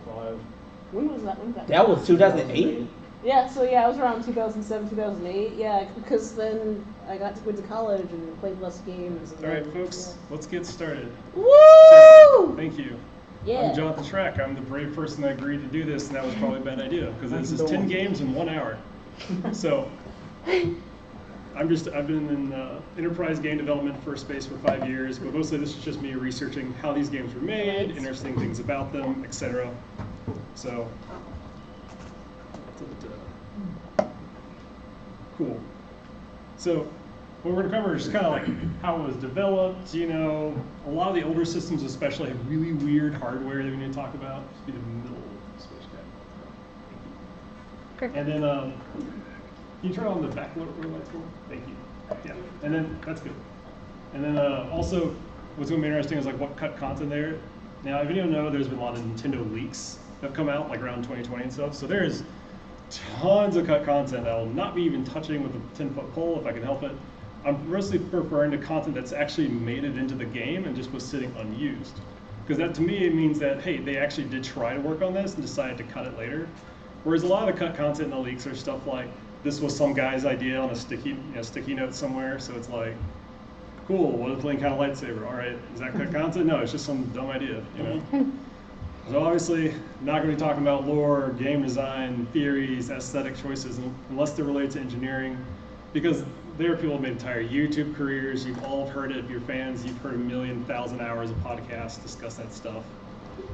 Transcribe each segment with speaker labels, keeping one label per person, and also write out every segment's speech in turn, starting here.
Speaker 1: 5.
Speaker 2: When was that? When did that?
Speaker 3: That was 2008.
Speaker 2: Yeah, so yeah, it was around 2007, 2008. Yeah, because then I went to college and played less games.
Speaker 1: All right, folks, let's get started.
Speaker 2: Woo!
Speaker 1: Thank you.
Speaker 2: Yeah.
Speaker 1: I'm Jonathan Schrack. I'm the brave person that agreed to do this, and that was probably a bad idea because this is 10 games in 1 hour. So I've been in enterprise game development for Space for 5 years, but mostly this is just me researching how these games were made, interesting things about them, etc. So. Cool. So what we're going to cover is kind of like how it was developed. You know, a lot of the older systems especially have really weird hardware that we need to talk about. Just be the middle of the switch guy. And then, can you turn on the back lights for me? Thank you. Yeah, and then that's good. And then also, what's going to be interesting is like what cut content there. Now, if you don't know, there's been a lot of Nintendo leaks that have come out like around 2020 and stuff. So there's tons of cut content that I will not be even touching with a 10-foot pole if I can help it. I'm mostly referring to content that's actually made it into the game and just was sitting unused. Because that to me it means that, hey, they actually did try to work on this and decided to cut it later. Whereas a lot of the cut content in the leaks are stuff like, this was some guy's idea on a sticky note somewhere, so it's like, cool, what if Link had a lightsaber? All right, is that cut content? No, it's just some dumb idea, you know? So obviously, not going to be talking about lore, game design, theories, aesthetic choices, unless they're related to engineering, because there are people who made entire YouTube careers. You've all heard it. If you're fans, you've heard 1,000,000 hours of podcasts discuss that stuff.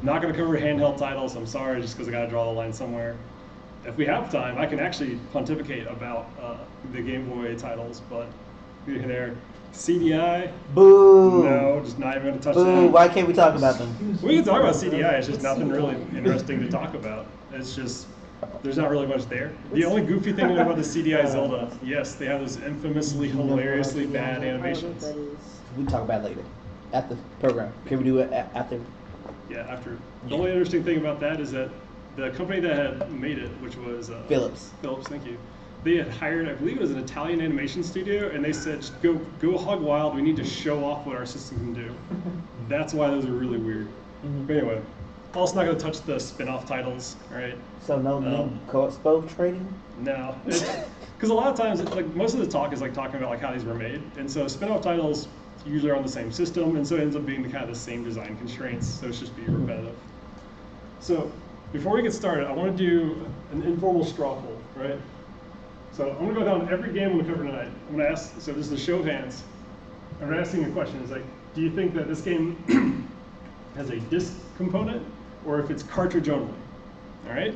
Speaker 1: Not going to cover handheld titles. I'm sorry, just because I got to draw the line somewhere. If we have time, I can actually pontificate about the Game Boy titles, but there. CDI?
Speaker 3: Boo!
Speaker 1: No, just not even going to touch
Speaker 3: Boo!
Speaker 1: that.
Speaker 3: Why can't we talk about them?
Speaker 1: We can talk about CDI, it's just nothing really interesting to talk about. It's just, there's not really much there. The only goofy thing about the CDI Zelda, yes, they have those infamously, hilariously bad animations.
Speaker 3: We can talk about it later. After the program. Can we do it after?
Speaker 1: Yeah, after. The only interesting thing about that is that the company that had made it, which was
Speaker 3: Philips,
Speaker 1: thank you. They had hired, I believe it was an Italian animation studio, and they said, just go hog wild, we need to show off what our system can do. That's why those are really weird. But anyway, also not going to touch the spin-off titles, all right?
Speaker 3: So no co-expo trading?
Speaker 1: No, because a lot of times, like most of the talk is like talking about like how these were made, and so spin-off titles usually are on the same system, and so it ends up being the kind of the same design constraints, so it's just be repetitive. So before we get started, I want to do an informal straw poll, right? So I'm going to go down every game I'm going to cover tonight. I'm going to ask, so this is a show of hands. I'm asking a question. It's like, do you think that this game has a disc component or if it's cartridge only? All right?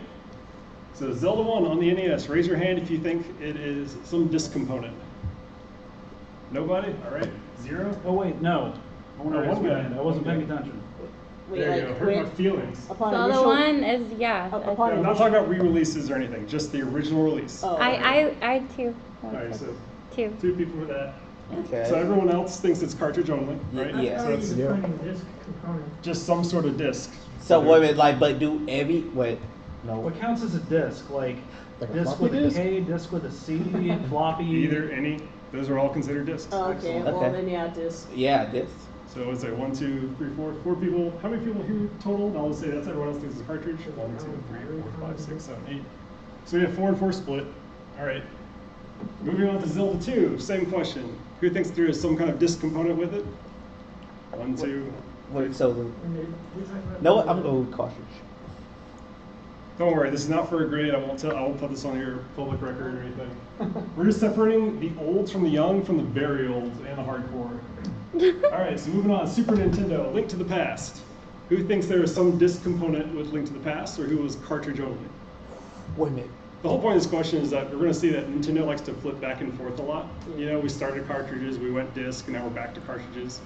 Speaker 1: So Zelda 1 on the NES, raise your hand if you think it is some disc component. Nobody? All right. 0?
Speaker 4: Oh, wait, no. I want to raise my hand. I wasn't paying attention.
Speaker 1: There you go. Hurt my feelings.
Speaker 5: Zelda 1 is, yeah.
Speaker 1: I'm not talking about re-releases or anything, just the original release.
Speaker 5: Oh, I too.
Speaker 1: All right, so
Speaker 5: two
Speaker 1: people for that.
Speaker 3: Okay.
Speaker 1: So everyone else thinks it's cartridge only, right?
Speaker 3: Yeah.
Speaker 1: So it's
Speaker 6: Disc component.
Speaker 1: just some sort of disc.
Speaker 3: So wait a minute, like, but do every no.
Speaker 4: What counts as a disc? Like
Speaker 3: Like a
Speaker 4: disc
Speaker 3: floppy
Speaker 4: with
Speaker 3: disk?
Speaker 4: a K, disc with a C, floppy.
Speaker 1: Either, any, those are all considered discs.
Speaker 2: Oh, okay, well
Speaker 3: Okay.
Speaker 2: then yeah, disc.
Speaker 3: Yeah, this.
Speaker 1: So it's like 1, 2, 3, 4 people. How many people here total? I'll just say that's everyone else thinks it's a cartridge. 1, 2, 3, 4, 5, 6, 7, 8. So we have 4 and 4 split. All right. Moving on to Zelda 2, same question. Who thinks there is some kind of disc component with it? 1, 2.
Speaker 3: Wait, so no, what? I'm going with cartridge.
Speaker 1: Don't worry, this is not for a grade. I won't put this on your public record or anything. We're just separating the olds from the young from the very old and the hardcore. All right, so moving on. Super Nintendo, Link to the Past. Who thinks there is some disc component with Link to the Past, or who was cartridge only?
Speaker 3: Wait a minute.
Speaker 1: The whole point of this question is that we're going to see that Nintendo likes to flip back and forth a lot. You know, we started cartridges, we went disc, and now we're back to cartridges.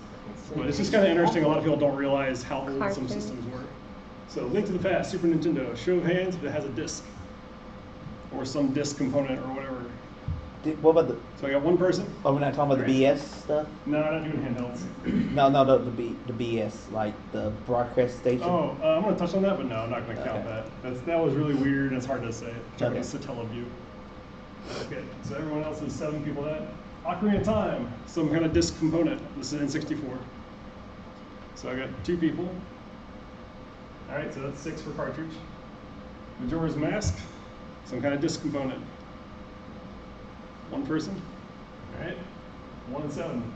Speaker 1: But it's just kind of interesting. A lot of people don't realize how old some systems were. So Link to the Past, Super Nintendo. Show of hands if it has a disc. Or some disc component or whatever.
Speaker 3: What about the?
Speaker 1: So I got one person.
Speaker 3: Oh, we're not talking about the BS stuff.
Speaker 1: No, I'm not doing handhelds.
Speaker 3: No, the BS, like the broadcast station.
Speaker 1: Oh, I'm going to touch on that, but no, I'm not going to count that. That was really weird, and it's hard to say. Talking about Satellaview. Okay, so everyone else is 7 people that. Ocarina of Time, some kind of disc component. This is N64. So I got 2 people. All right, so that's 6 for cartridge. Majora's Mask, some kind of disc component. 1 person. All right, 1 and 7.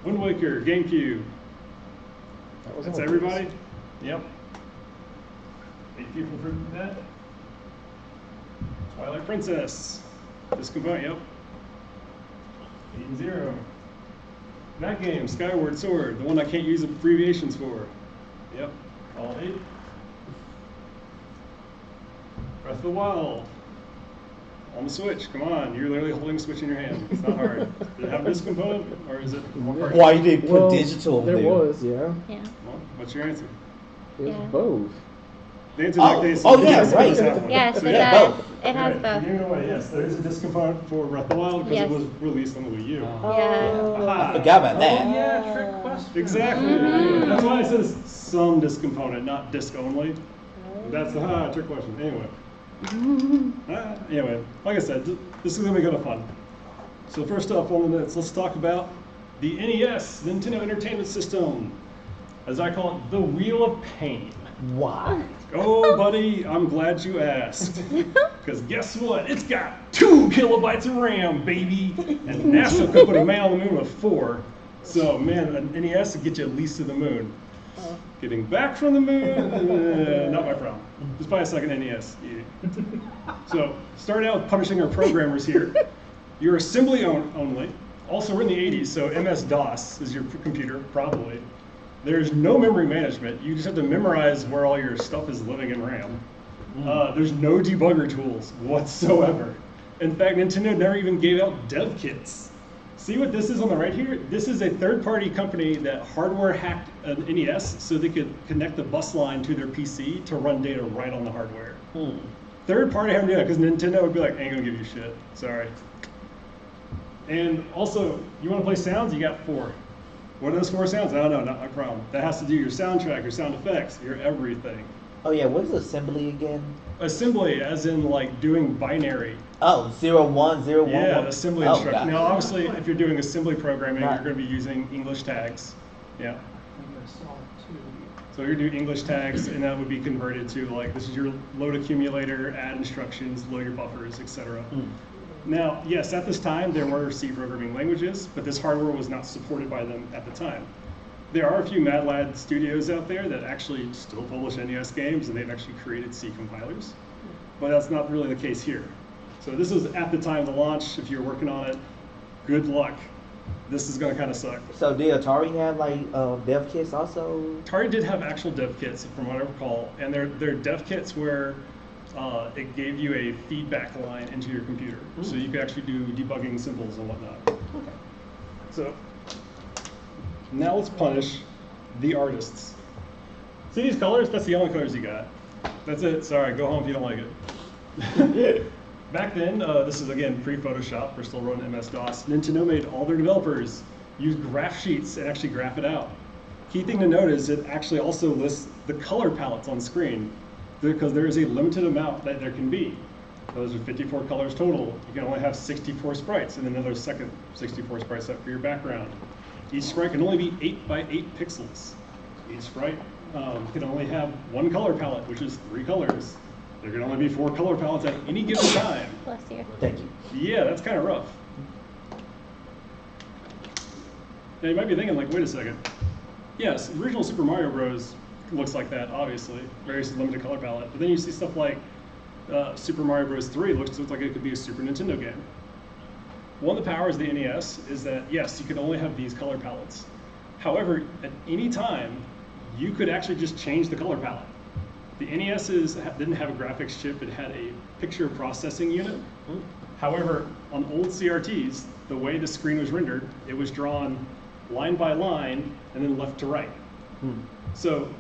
Speaker 1: Wind Waker, GameCube. That's everybody? Yep. 8 people for that. Twilight Princess. Disc component, yep. 8 and 0. That game, Skyward Sword, the one I can't use abbreviations for. Yep, all 8. Breath of the Wild. On the Switch, come on, you're literally holding the Switch in your hand. It's not hard. Did it have this component, or is it one part?
Speaker 3: Why you didn't put digital
Speaker 6: there?
Speaker 3: there?
Speaker 6: Was, yeah.
Speaker 5: Yeah.
Speaker 1: Well, what's your answer?
Speaker 6: It was
Speaker 5: Yeah.
Speaker 6: both.
Speaker 1: The answer like this.
Speaker 3: Oh, yeah,
Speaker 1: yes,
Speaker 3: right.
Speaker 1: it does have one.
Speaker 5: Yes,
Speaker 1: So,
Speaker 5: it
Speaker 1: yeah.
Speaker 5: does.
Speaker 3: both.
Speaker 5: It has
Speaker 1: Right,
Speaker 5: both.
Speaker 1: you're giving away, yes, there is a disc component for Breath of the Wild because
Speaker 5: Yes.
Speaker 1: it was released on the Wii U.
Speaker 3: I forgot about that.
Speaker 4: Oh, yeah, trick question.
Speaker 1: Exactly.
Speaker 5: Mm-hmm.
Speaker 1: That's why it says some disc component, not disc only. That's the trick question. Anyway. Anyway, like I said, this is going to be kind of fun. So first up on the minutes, let's talk about the NES, Nintendo Entertainment System. As I call it, the Wheel of Pain.
Speaker 3: Why?
Speaker 1: Oh, buddy, I'm glad you asked. Because guess what? It's got 2 kilobytes of RAM, baby. And NASA could put a man on the moon with 4. So, man, an NES would get you at least to the moon. Getting back from the moon, not my problem. Just buy a second NES. So, starting out with punishing our programmers here. You're assembly only. Also, we're in the 80s, so MS-DOS is your computer, probably. There's no memory management. You just have to memorize where all your stuff is living in RAM. There's no debugger tools whatsoever. In fact, Nintendo never even gave out dev kits. See what this is on the right here? This is a third-party company that hardware hacked an NES so they could connect the bus line to their PC to run data right on the hardware. Third party having to do that because Nintendo would be like, ain't gonna give you shit. Sorry. And also, you want to play sounds? You got 4. What are those 4 sounds? I don't know, not my problem. That has to do your soundtrack, your sound effects, your everything.
Speaker 3: Oh yeah, what is assembly again?
Speaker 1: Assembly, as in like doing binary.
Speaker 3: Oh, 0, 1, 0, 1.
Speaker 1: Yeah,
Speaker 3: 1.
Speaker 1: assembly
Speaker 3: Oh,
Speaker 1: instruction.
Speaker 3: gotcha.
Speaker 1: Now, obviously, if you're doing assembly programming,
Speaker 3: Right.
Speaker 1: you're going to be using English tags. Yeah.
Speaker 4: I think I saw it too.
Speaker 1: So you're doing English tags, and that would be converted to like, this is your load accumulator, add instructions, load your buffers, etc. Now, yes, at this time, there were C programming languages, but this hardware was not supported by them at the time. There are a few Mad Lad studios out there that actually still publish NES games, and they've actually created C compilers. But that's not really the case here. So this was at the time of the launch. If you're working on it, good luck. This is going to kind of suck.
Speaker 3: So did Atari have like dev kits also?
Speaker 1: Atari did have actual dev kits, from what I recall, and they're dev kits where it gave you a feedback line into your computer, so you could actually do debugging symbols and whatnot.
Speaker 3: Okay.
Speaker 1: So now let's punish the artists. See these colors? That's the only colors you got. That's it. Sorry, go home if you don't like it. Back then, this is again pre-Photoshop. We're still running MS-DOS. Nintendo made all their developers use graph sheets and actually graph it out. Key thing to note is it actually also lists the color palettes on screen because there is a limited amount that there can be. Those are 54 colors total. You can only have 64 sprites and another second 64 sprites set for your background. Each sprite can only be 8 by 8 pixels. Each sprite can only have 1 color palette, which is 3 colors. There can only be 4 color palettes at any given time.
Speaker 5: Bless you.
Speaker 3: Thank you.
Speaker 1: Yeah, that's kind of rough. Now you might be thinking like, wait a second. Yes, original Super Mario Bros. Looks like that, obviously. Very limited color palette. But then you see stuff like Super Mario Bros. 3 looks like it could be a Super Nintendo game. One of the powers of the NES is that, yes, you could only have these color palettes. However, at any time, you could actually just change the color palette. The NES's didn't have a graphics chip, it had a picture processing unit. However, on old CRTs, the way the screen was rendered, it was drawn line by line and then left to right. So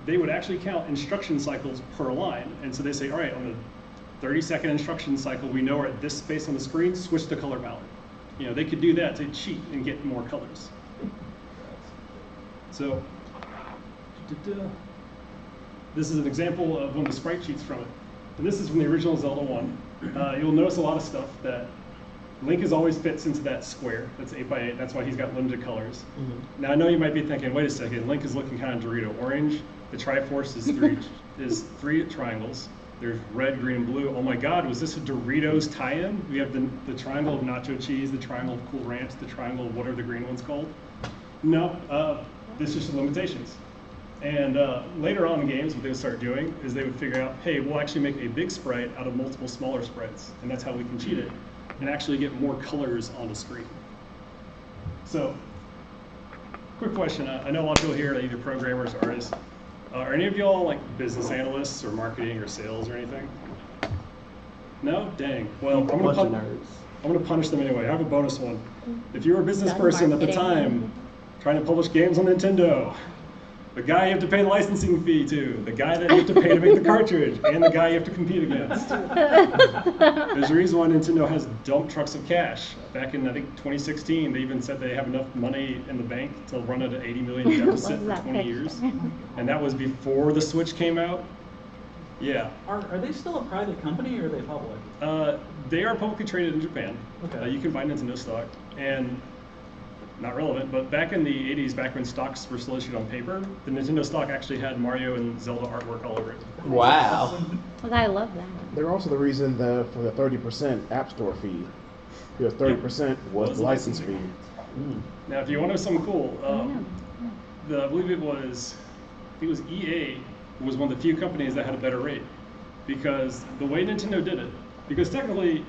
Speaker 1: they would actually count instruction cycles per line. And so they say, all right, on the 30-second instruction cycle, we know we're at this space on the screen, switch the color palette. You know, they could do that to cheat and get more colors. So, this is an example of one of the sprite sheets from it. And this is from the original Zelda 1. You'll notice a lot of stuff that Link is always fits into that square. That's 8 by 8. That's why he's got limited colors. Now I know you might be thinking, wait a second, Link is looking kind of Dorito orange. The Triforce is three triangles. There's red, green, and blue. Oh my God, was this a Doritos tie-in? We have the triangle of nacho cheese, the triangle of Cool Ranch, the triangle of what are the green ones called? No, this is just limitations. And later on in games, what they would start doing is they would figure out, hey, we'll actually make a big sprite out of multiple smaller sprites, and that's how we can cheat it and actually get more colors on the screen. So, quick question. I know a lot of people here are either programmers or artists. Are any of y'all like business analysts or marketing or sales or anything? No? Dang. Well, I'm gonna punish them anyway. I have a bonus one. If you were a business
Speaker 5: Done
Speaker 1: person at the
Speaker 5: marketing.
Speaker 1: time trying to publish games on Nintendo, the guy you have to pay the licensing fee to, the guy that you have to pay to make the cartridge, and the guy you have to compete against. There's a reason why Nintendo has dump trucks of cash. Back in, I think, 2016, they even said they have enough money in the bank to run at an $80 million deficit for
Speaker 5: Love that
Speaker 1: 20 years. And that was before the Switch came out. Yeah.
Speaker 4: Are they still a private company or are they public?
Speaker 1: They are publicly traded in Japan.
Speaker 4: Okay.
Speaker 1: You can buy Nintendo stock. And not relevant, but back in the 80s, back when stocks were still issued on paper, the Nintendo stock actually had Mario and Zelda artwork all over it.
Speaker 3: Wow.
Speaker 5: Well, I love that.
Speaker 6: They're also the reason for the 30% App Store fee. Because 30% was the license fee.
Speaker 1: Now, if you want to know something cool, I believe it was EA was one of the few companies that had a better rate, because the way Nintendo did it, because technically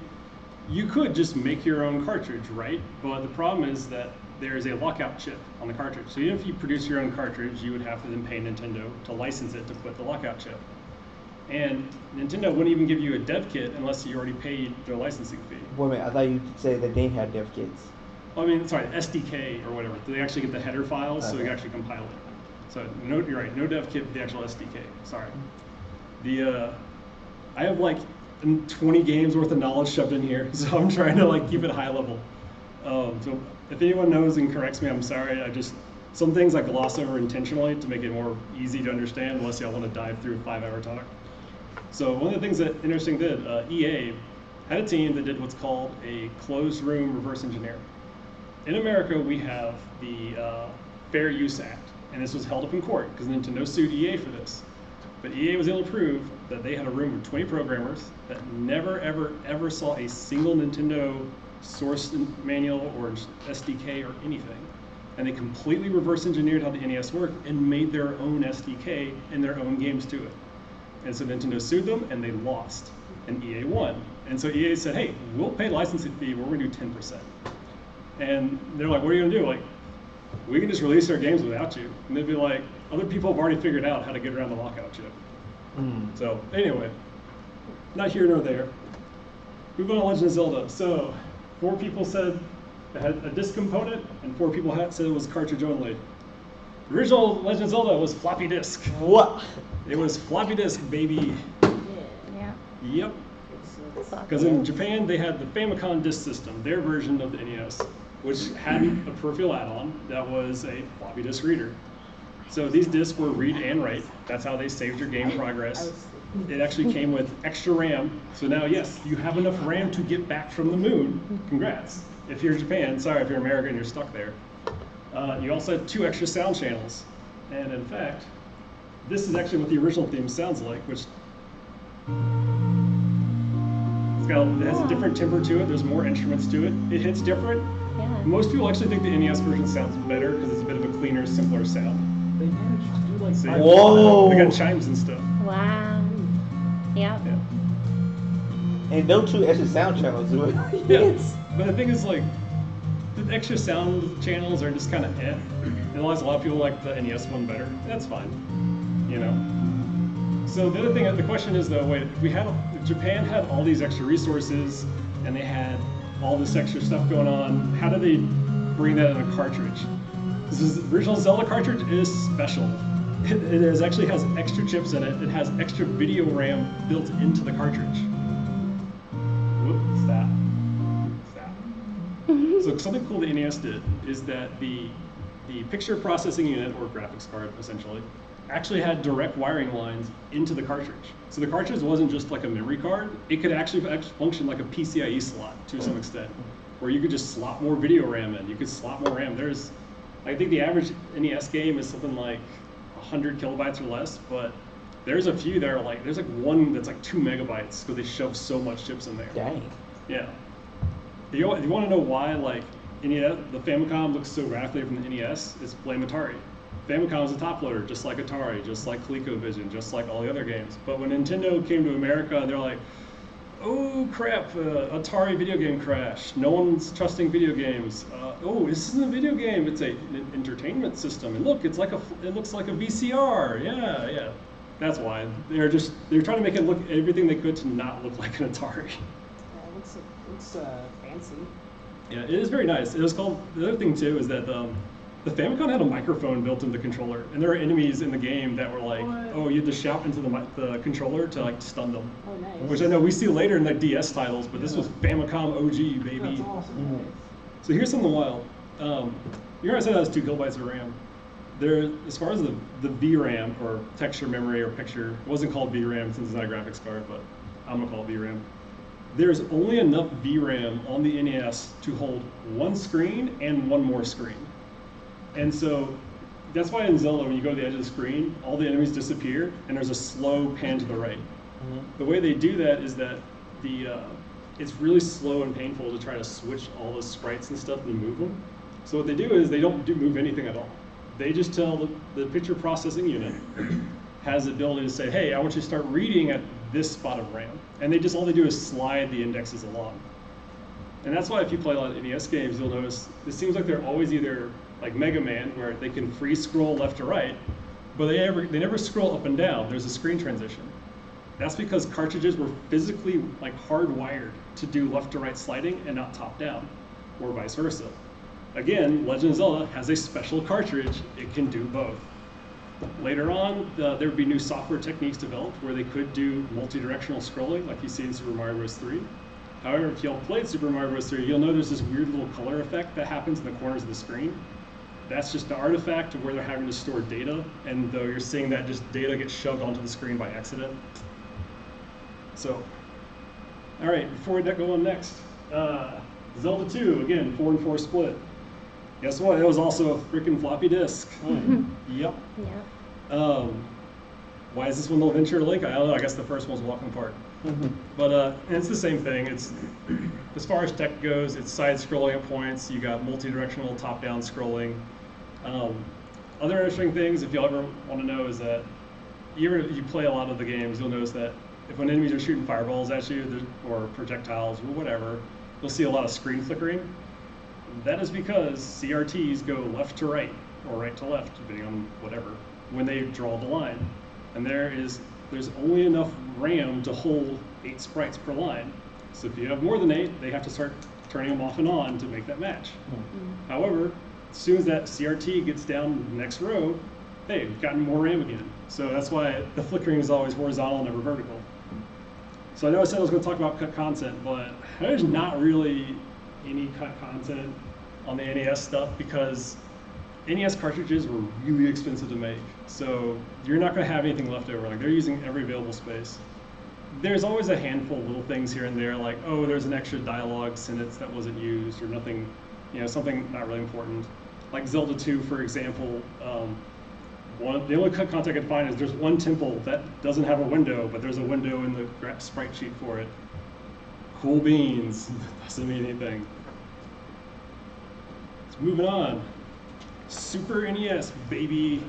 Speaker 1: you could just make your own cartridge, right? But the problem is that there is a lockout chip on the cartridge. So even if you produce your own cartridge, you would have to then pay Nintendo to license it to put the lockout chip. And Nintendo wouldn't even give you a dev kit unless you already paid their licensing fee.
Speaker 3: Wait a minute, I thought you said the game had dev kits.
Speaker 1: I mean, sorry, SDK or whatever. They actually get the header files, so they
Speaker 3: Okay.
Speaker 1: can actually compile it. So no, you're right, no dev kit, but the actual SDK. Sorry. I have like 20 games worth of knowledge shoved in here, so I'm trying to like keep it high level. So if anyone knows and corrects me, I'm sorry. Some things I gloss over intentionally to make it more easy to understand, unless y'all want to dive through a 5-hour talk. So one of the things that Interesting did, EA had a team that did what's called a closed room reverse engineer. In America, we have the Fair Use Act, and this was held up in court because Nintendo sued EA for this. But EA was able to prove that they had a room of 20 programmers that never, ever, ever saw a single Nintendo source manual or SDK or anything. And they completely reverse engineered how the NES worked and made their own SDK and their own games to it. And so Nintendo sued them and they lost, and EA won. And so EA said, hey, we'll pay licensing fee, but we're gonna do 10%. And they're like, what are you gonna do? Like, we can just release our games without you. And they'd be like, other people have already figured out how to get around the lockout chip. So anyway, not here nor there. Moving on to Legend of Zelda. So 4 people said it had a disc component, and 4 people said it was cartridge only. The original Legend of Zelda was floppy disk.
Speaker 3: What?
Speaker 1: It was floppy disk, baby.
Speaker 5: Yeah.
Speaker 1: Yep. Because in Japan, they had the Famicom disk system, their version of the NES, which had a peripheral add-on that was a floppy disk reader. So these discs were read and write. That's how they saved your game progress. It actually came with extra RAM. So now, yes, you have enough RAM to get back from the moon. Congrats. If you're Japan, sorry if you're America and you're stuck there. You also had 2 extra sound channels. And in fact, this is actually what the original theme sounds like, which it has a different timbre to it. There's more instruments to it. It hits different.
Speaker 5: Yeah.
Speaker 1: Most people actually think the NES version sounds better because it's a bit of a cleaner, simpler sound.
Speaker 4: They managed to do like
Speaker 1: See?
Speaker 3: Whoa.
Speaker 1: They got chimes and stuff.
Speaker 5: Wow. Yep.
Speaker 1: Yeah.
Speaker 3: And no 2 extra sound channels do it.
Speaker 1: Yeah. But the thing is, like, the extra sound channels are just kind of eh. It allows a lot of people like the NES one better. That's fine, you know. So the other thing, the question is though, wait, if Japan had all these extra resources and they had all this extra stuff going on, how do they bring that in a cartridge? This original Zelda cartridge is special. It actually has extra chips in it. It has extra video RAM built into the cartridge. Whoop, stop. So something cool the NES did is that the picture processing unit, or graphics card essentially, actually had direct wiring lines into the cartridge. So the cartridge wasn't just like a memory card. It could actually function like a PCIe slot to some extent, where you could just slot more video RAM in. You could slot more RAM. I think the average NES game is something like 100 kilobytes or less, but there's a few that are like, there's like one that's like 2 megabytes because they shove so much chips in there.
Speaker 3: Dang.
Speaker 1: Yeah. If you want to know why, like, NES, the Famicom looks so radically from the NES, it's blame Atari. Famicom is a top loader, just like Atari, just like ColecoVision, just like all the other games. But when Nintendo came to America, they're like, oh crap, Atari video game crash. No one's trusting video games. Oh, this isn't a video game, it's an entertainment system. And look, it looks like a VCR. Yeah. That's why. They're trying to make it look everything they could to not look like an Atari.
Speaker 2: Yeah, it looks fancy.
Speaker 1: Yeah, it is very nice. It was called, the other thing too is that the Famicom had a microphone built into the controller, and there are enemies in the game that were like, oh, you had to shout into the controller to like stun them.
Speaker 2: Oh, nice.
Speaker 1: Which I know we see later in the DS titles, but this was Famicom OG, baby.
Speaker 4: That's awesome.
Speaker 1: So here's something wild. You know I said that was 2 kilobytes of RAM. There, as far as the VRAM, or texture memory or picture, it wasn't called VRAM since it's not a graphics card, but I'm gonna call it VRAM. There's only enough VRAM on the NES to hold one screen and one more screen. And so that's why in Zelda, when you go to the edge of the screen, all the enemies disappear, and there's a slow pan to the right. The way they do that is that it's really slow and painful to try to switch all the sprites and stuff and move them. So what they do is they don't move anything at all. They just tell the picture processing unit has the ability to say, hey, I want you to start reading at this spot of RAM. And all they do is slide the indexes along. And that's why if you play a lot of NES games, you'll notice it seems like they're always either like Mega Man, where they can free scroll left to right, but they never scroll up and down. There's a screen transition. That's because cartridges were physically like hardwired to do left to right sliding and not top down, or vice versa. Again, Legend of Zelda has a special cartridge. It can do both. Later on, there would be new software techniques developed where they could do multi-directional scrolling, like you see in Super Mario Bros. 3. However, if y'all played Super Mario Bros. 3, you'll know there's this weird little color effect that happens in the corners of the screen. That's just an artifact of where they're having to store data, and though you're seeing that just data get shoved onto the screen by accident. So, all right, before we go on next, Zelda 2, again, 4 and 4 split. Guess what? It was also a freaking floppy disk. Yep.
Speaker 5: Yeah.
Speaker 1: Why is this one no Venture Link? I don't know. I guess the first one's Walking Apart. But it's the same thing. It's as far as tech goes, it's side-scrolling at points. You got multi-directional top-down scrolling. Other interesting things, if you ever want to know, is that you play a lot of the games, you'll notice that if when enemies are shooting fireballs at you or projectiles or whatever, you'll see a lot of screen flickering. That is because CRTs go left to right or right to left, depending on whatever, when they draw the line. And there's only enough RAM to hold 8 sprites per line. So if you have more than 8, they have to start turning them off and on to make that match. However, as soon as that CRT gets down the next row, hey, we've gotten more RAM again. So that's why the flickering is always horizontal, never vertical. So I know I said I was going to talk about cut content, but there's not really any cut content on the NES stuff because NES cartridges were really expensive to make. So you're not going to have anything left over. Like, they're using every available space. There's always a handful of little things here and there, like, oh, there's an extra dialogue sentence that wasn't used, or nothing, something not really important. Like Zelda 2, for example, the only cut content I could find is there's one temple that doesn't have a window, but there's a window in the sprite sheet for it. Cool beans. Doesn't mean anything. Moving on. Super NES, baby.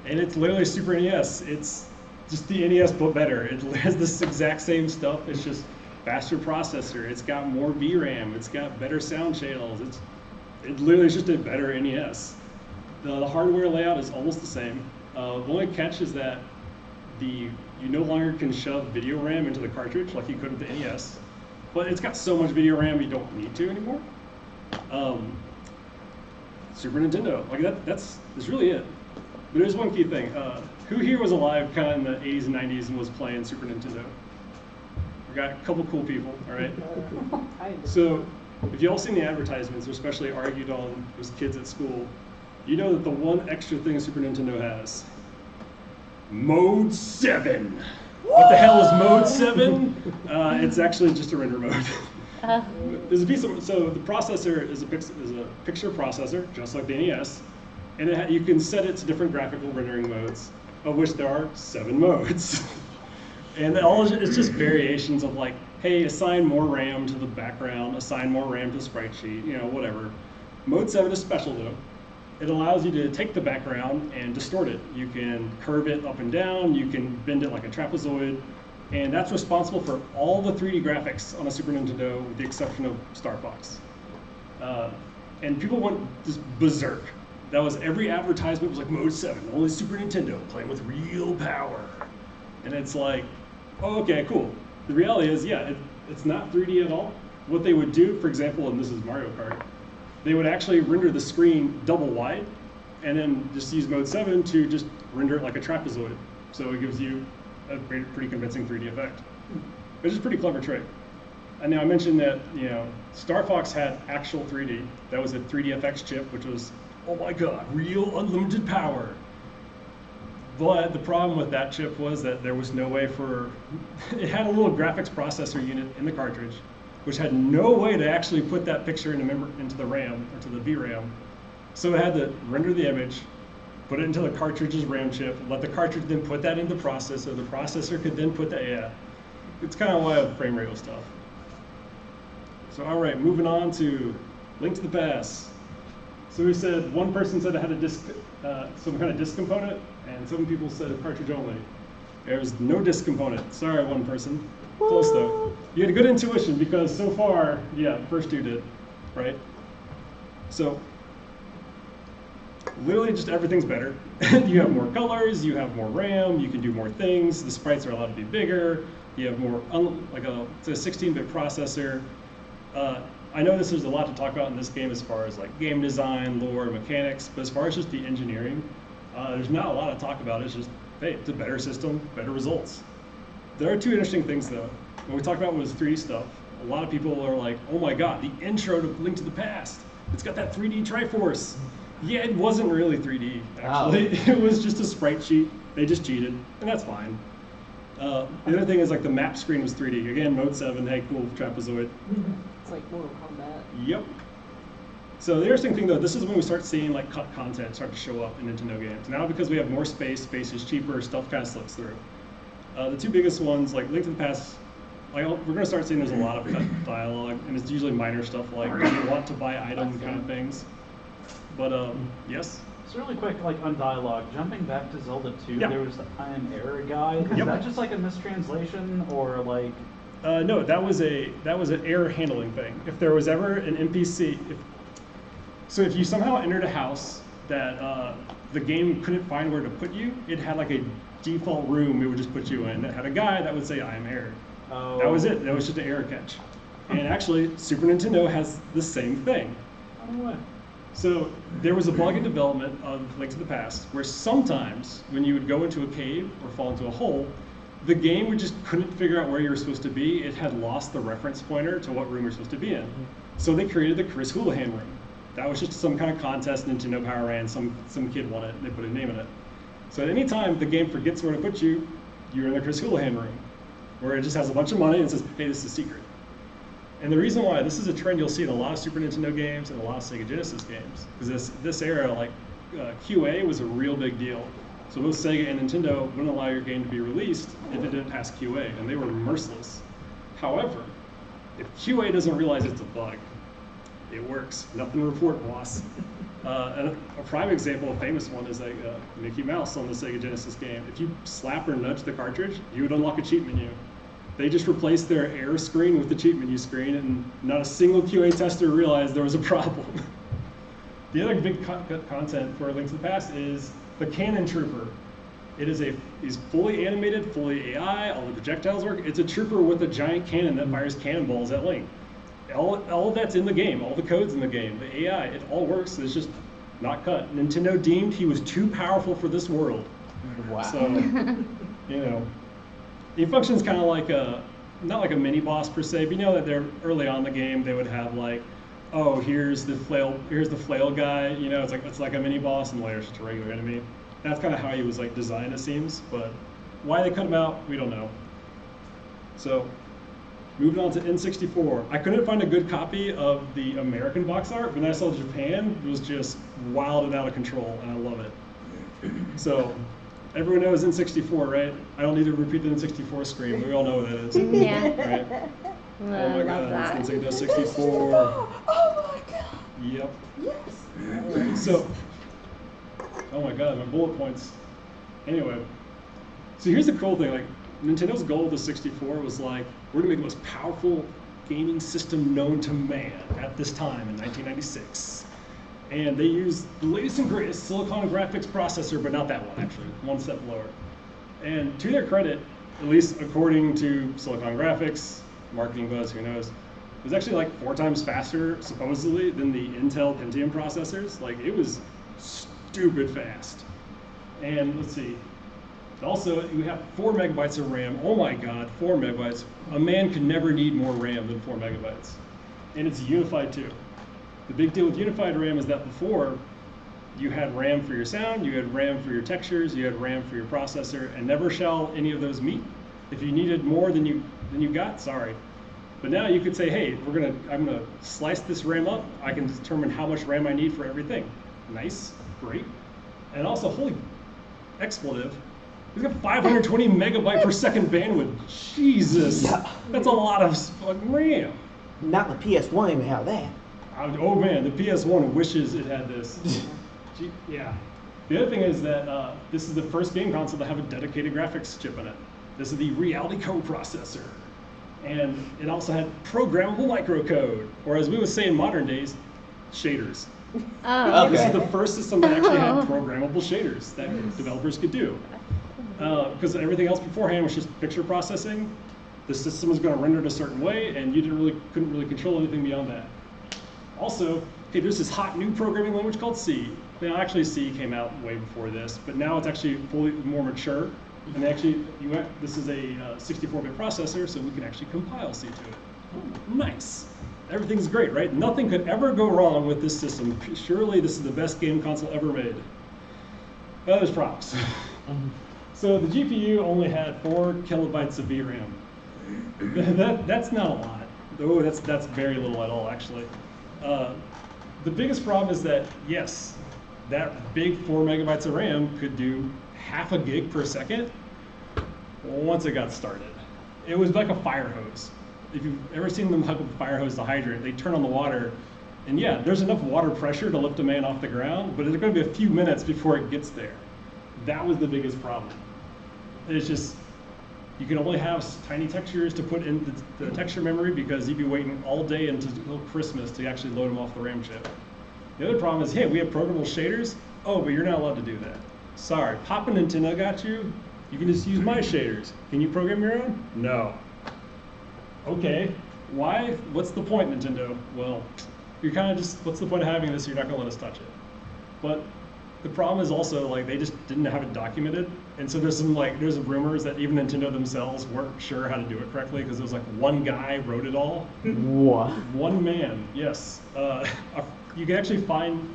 Speaker 1: And it's literally Super NES. It's just the NES, but better. It has this exact same stuff. It's just faster processor. It's got more VRAM. It's got better sound channels. It literally is just a better NES. The hardware layout is almost the same. The only catch is that you no longer can shove video RAM into the cartridge like you could with the NES. But it's got so much video RAM you don't need to anymore. Super Nintendo, like that's really it. But there's one key thing. Who here was alive kind of in the 80s and 90s and was playing Super Nintendo? We got a couple cool people, all right? So if you all seen the advertisements, especially argued on with kids at school, you know that the one extra thing Super Nintendo has, Mode 7. What the hell is Mode 7? It's actually just a render mode. There's a piece of, so the processor is a picture processor, just like the NES, And you can set it to different graphical rendering modes, of which there are 7 modes. And it's just variations of like, hey, assign more RAM to the background, assign more RAM to the sprite sheet, whatever. Mode 7 is special though. It allows you to take the background and distort it. You can curve it up and down, you can bend it like a trapezoid, and that's responsible for all the 3D graphics on a Super Nintendo with the exception of Star Fox. And people went just berserk. That was every advertisement was like Mode 7, only Super Nintendo, playing with real power. And it's like, oh, okay, cool. The reality is, yeah, it's not 3D at all. What they would do, for example, and this is Mario Kart, they would actually render the screen double wide and then just use Mode 7 to just render it like a trapezoid. So it gives you a pretty convincing 3D effect, which is a pretty clever trick. And now I mentioned that, Star Fox had actual 3D. That was a 3DFX chip, which was, oh my God, real unlimited power. But the problem with that chip was that there was no way it had a little graphics processor unit in the cartridge, which had no way to actually put that picture into the RAM, or to the VRAM. So it had to render the image, put it into the cartridge's RAM chip, let the cartridge then put that into the processor. The processor could then put it's kind of why the frame rate was tough. So all right, moving on to Link to the Past. So we said one person said it had some kind of disk component, and some people said cartridge only. There was no disk component. Sorry, one person. Close though. You had a good intuition because so far, yeah, first 2 did, right? So literally just everything's better. You have more colors, you have more RAM, you can do more things. The sprites are allowed to be bigger. You have more, it's a 16-bit processor. I know there's a lot to talk about in this game as far as like game design, lore, mechanics, but as far as just the engineering, there's not a lot to talk about. It's just, hey, it's a better system, better results. There are 2 interesting things though. When we talked about was 3D stuff, a lot of people are like, oh my God, the intro to Link to the Past, it's got that 3D Triforce. Yeah, it wasn't really 3D, actually. Wow. It was just a sprite sheet. They just cheated, and that's fine. The other thing is like the map screen was 3D. Again, Mode 7, hey, cool, trapezoid.
Speaker 2: It's like Mortal Kombat.
Speaker 1: Yep. So the interesting thing though, this is when we start seeing like cut content start to show up in Nintendo games. Now because we have more space is cheaper, stuff kind of slips through. The 2 biggest ones, like Link to the Past, we're going to start seeing there's a lot of cut dialogue, and it's usually minor stuff like, do you want to buy item kind of things. But yes?
Speaker 4: So really quick, like on dialogue, jumping back to Zelda 2,
Speaker 1: Yeah.
Speaker 4: there was the I am error guy. Is
Speaker 1: Yep.
Speaker 4: that just like a mistranslation, or like?
Speaker 1: No, that was an error handling thing. If there was ever an NPC, if you somehow entered a house that the game couldn't find where to put you, it had like a default room it would just put you in that had a guy that would say I am error.
Speaker 4: Oh.
Speaker 1: That was it. That was just an error catch. And actually, Super Nintendo has the same thing.
Speaker 4: No way.
Speaker 1: So there was a bug in development of Link to the Past where sometimes when you would go into a cave or fall into a hole, the game would just couldn't figure out where you were supposed to be. It had lost the reference pointer to what room you're supposed to be in. So they created the Chris Houlihan room. That was just some kind of contest Nintendo Power ran. Some kid won it and they put a name in it. So at any time the game forgets where to put you, you're in the Chris Houlihan room, where it just has a bunch of money and says, hey, this is a secret. And the reason why this is a trend you'll see in a lot of Super Nintendo games and a lot of Sega Genesis games, because this era, like QA was a real big deal. So both Sega and Nintendo wouldn't allow your game to be released if it didn't pass QA, and they were merciless. However, if QA doesn't realize it's a bug, it works. Nothing to report, boss. And a prime example, a famous one, is like Mickey Mouse on the Sega Genesis game. If you slap or nudge the cartridge, you would unlock a cheat menu. They just replaced their error screen with the cheat menu screen, and not a single QA tester realized there was a problem. The other big content for Link to the Past is the Cannon Trooper. He's fully animated, fully AI, all the projectiles work. It's a trooper with a giant cannon that fires cannonballs at Link. All of that's in the game, all the code's in the game, the AI, it all works, it's just not cut. Nintendo deemed he was too powerful for this world.
Speaker 3: Wow.
Speaker 1: So, he functions kind of like not like a mini boss per se, but you know that they're early on in the game, they would have like, oh, here's the flail guy, it's like a mini boss, and later it's just a regular enemy. That's kind of how he was like designed, it seems, but why they cut him out, we don't know. So Moving on to N64. I couldn't find a good copy of the American box art, but then I saw Japan was just wild and out of control, and I love it. So, everyone knows N64, right? I don't need to repeat the N64 scream. We all know what that is.
Speaker 5: Yeah.
Speaker 1: Right? Oh my
Speaker 5: love
Speaker 1: god,
Speaker 5: that.
Speaker 1: it's Nintendo 64.
Speaker 2: Oh my god.
Speaker 1: Yep.
Speaker 2: Yes.
Speaker 1: So, oh my god, my bullet points. Anyway, so here's the cool thing, like, Nintendo's goal of the 64 was like, we're gonna make the most powerful gaming system known to man at this time in 1996. And they used the latest and greatest Silicon graphics processor, but not that one actually, one step lower. And to their credit, at least according to Silicon Graphics, marketing buzz, who knows, it was actually like 4 times faster, supposedly, than the Intel Pentium processors. Like, it was stupid fast. And let's see, also, you have 4 megabytes of RAM. Oh my god, 4 megabytes. A man could never need more RAM than 4 megabytes. And it's unified too. The big deal with unified RAM is that before, you had RAM for your sound, you had RAM for your textures, you had RAM for your processor, and never shall any of those meet. If you needed more than you got, sorry. But now you could say, hey, I'm gonna slice this RAM up. I can determine how much RAM I need for everything. Nice, great. And also, holy expletive, we've got 520 megabyte per second bandwidth. Jesus, that's a lot of fucking RAM.
Speaker 3: Not the PS1 even have that.
Speaker 1: Oh man, the PS1 wishes it had this. Yeah. The other thing is that this is the first game console to have a dedicated graphics chip in it. This is the Reality coprocessor. And it also had programmable microcode, or as we would say in modern days, shaders.
Speaker 5: Oh,
Speaker 1: This is
Speaker 5: okay.
Speaker 1: the first system that actually had programmable shaders that developers could do. Because everything else beforehand was just picture processing. The system was going to render it a certain way, and you couldn't really control anything beyond that. Also, hey, there's this hot new programming language called C. Now, actually, C came out way before this, but now it's actually fully more mature. And actually, this is a 64-bit processor, so we can actually compile C to it. Oh, nice. Everything's great, right? Nothing could ever go wrong with this system. Surely this is the best game console ever made. Well, there's props. So the GPU only had 4 kilobytes of VRAM. That's not a lot. Oh, that's very little at all, actually. The biggest problem is that, yes, that big 4 megabytes of RAM could do half a gig per second once it got started. It was like a fire hose. If you've ever seen them hook up a fire hose to hydrant, they turn on the water, and yeah, there's enough water pressure to lift a man off the ground, but it's going to be a few minutes before it gets there. That was the biggest problem. It's just, you can only have tiny textures to put in the texture memory because you'd be waiting all day until Christmas to actually load them off the RAM chip. The other problem is, hey, we have programmable shaders. Oh, but you're not allowed to do that. Sorry, Papa Nintendo got you. You can just use my shaders. Can you program your own? No. Okay, why? What's the point, Nintendo? Well, you're kind of just, what's the point of having this? You're not gonna let us touch it. But the problem is also, like, they just didn't have it documented. And so there's rumors that even Nintendo themselves weren't sure how to do it correctly because it was like one guy wrote it all.
Speaker 3: What?
Speaker 1: One man, yes. You can actually find,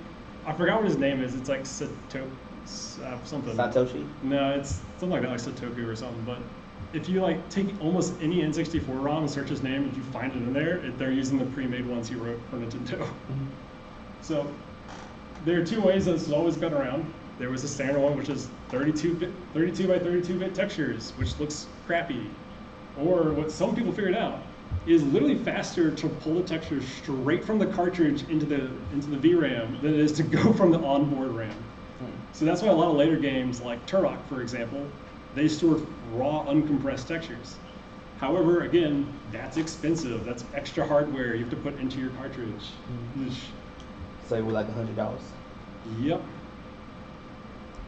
Speaker 1: I forgot what his name is. It's like something.
Speaker 3: Satoshi?
Speaker 1: No, it's something like that, like Satoku or something. But if you like take almost any N64 ROM and search his name, if you find it in there, they're using the pre-made ones he wrote for Nintendo. So there are 2 ways that this has always been around. There was a standard one, which is 32 by 32-bit textures, which looks crappy. Or what some people figured out is literally faster to pull the texture straight from the cartridge into the VRAM than it is to go from the onboard RAM. So that's why a lot of later games, like Turok, for example, they store raw, uncompressed textures. However, again, that's expensive. That's extra hardware you have to put into your cartridge.
Speaker 3: So it was like $100.
Speaker 1: Yep.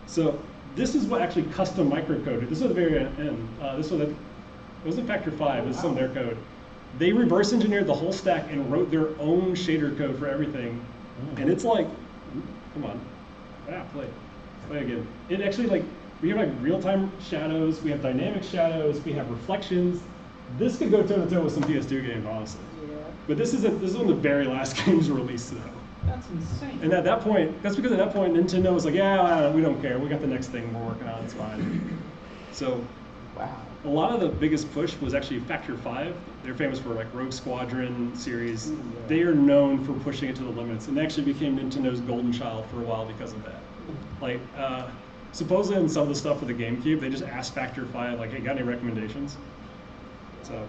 Speaker 1: So this is what actually custom microcoded. This was at the very end. It wasn't Factor 5. This is some of their code. They reverse engineered the whole stack and wrote their own shader code for everything. And it's like, come on, play again. It actually, like, we have like real-time shadows, we have dynamic shadows, we have reflections. This could go toe-to-toe with some PS2 games, honestly.
Speaker 2: Yeah.
Speaker 1: But this is one of the very last games released, though.
Speaker 4: That's insane.
Speaker 1: And at that point, that's because at that point, Nintendo was like, yeah, we don't care. We got the next thing we're working on. It's fine. So,
Speaker 3: Wow.
Speaker 1: a lot of the biggest push was actually Factor 5. They're famous for like Rogue Squadron series. They are known for pushing it to the limits, and they actually became Nintendo's golden child for a while because of that. Like, supposedly in some of the stuff for the GameCube, they just asked Factor 5, like, hey, got any recommendations? So,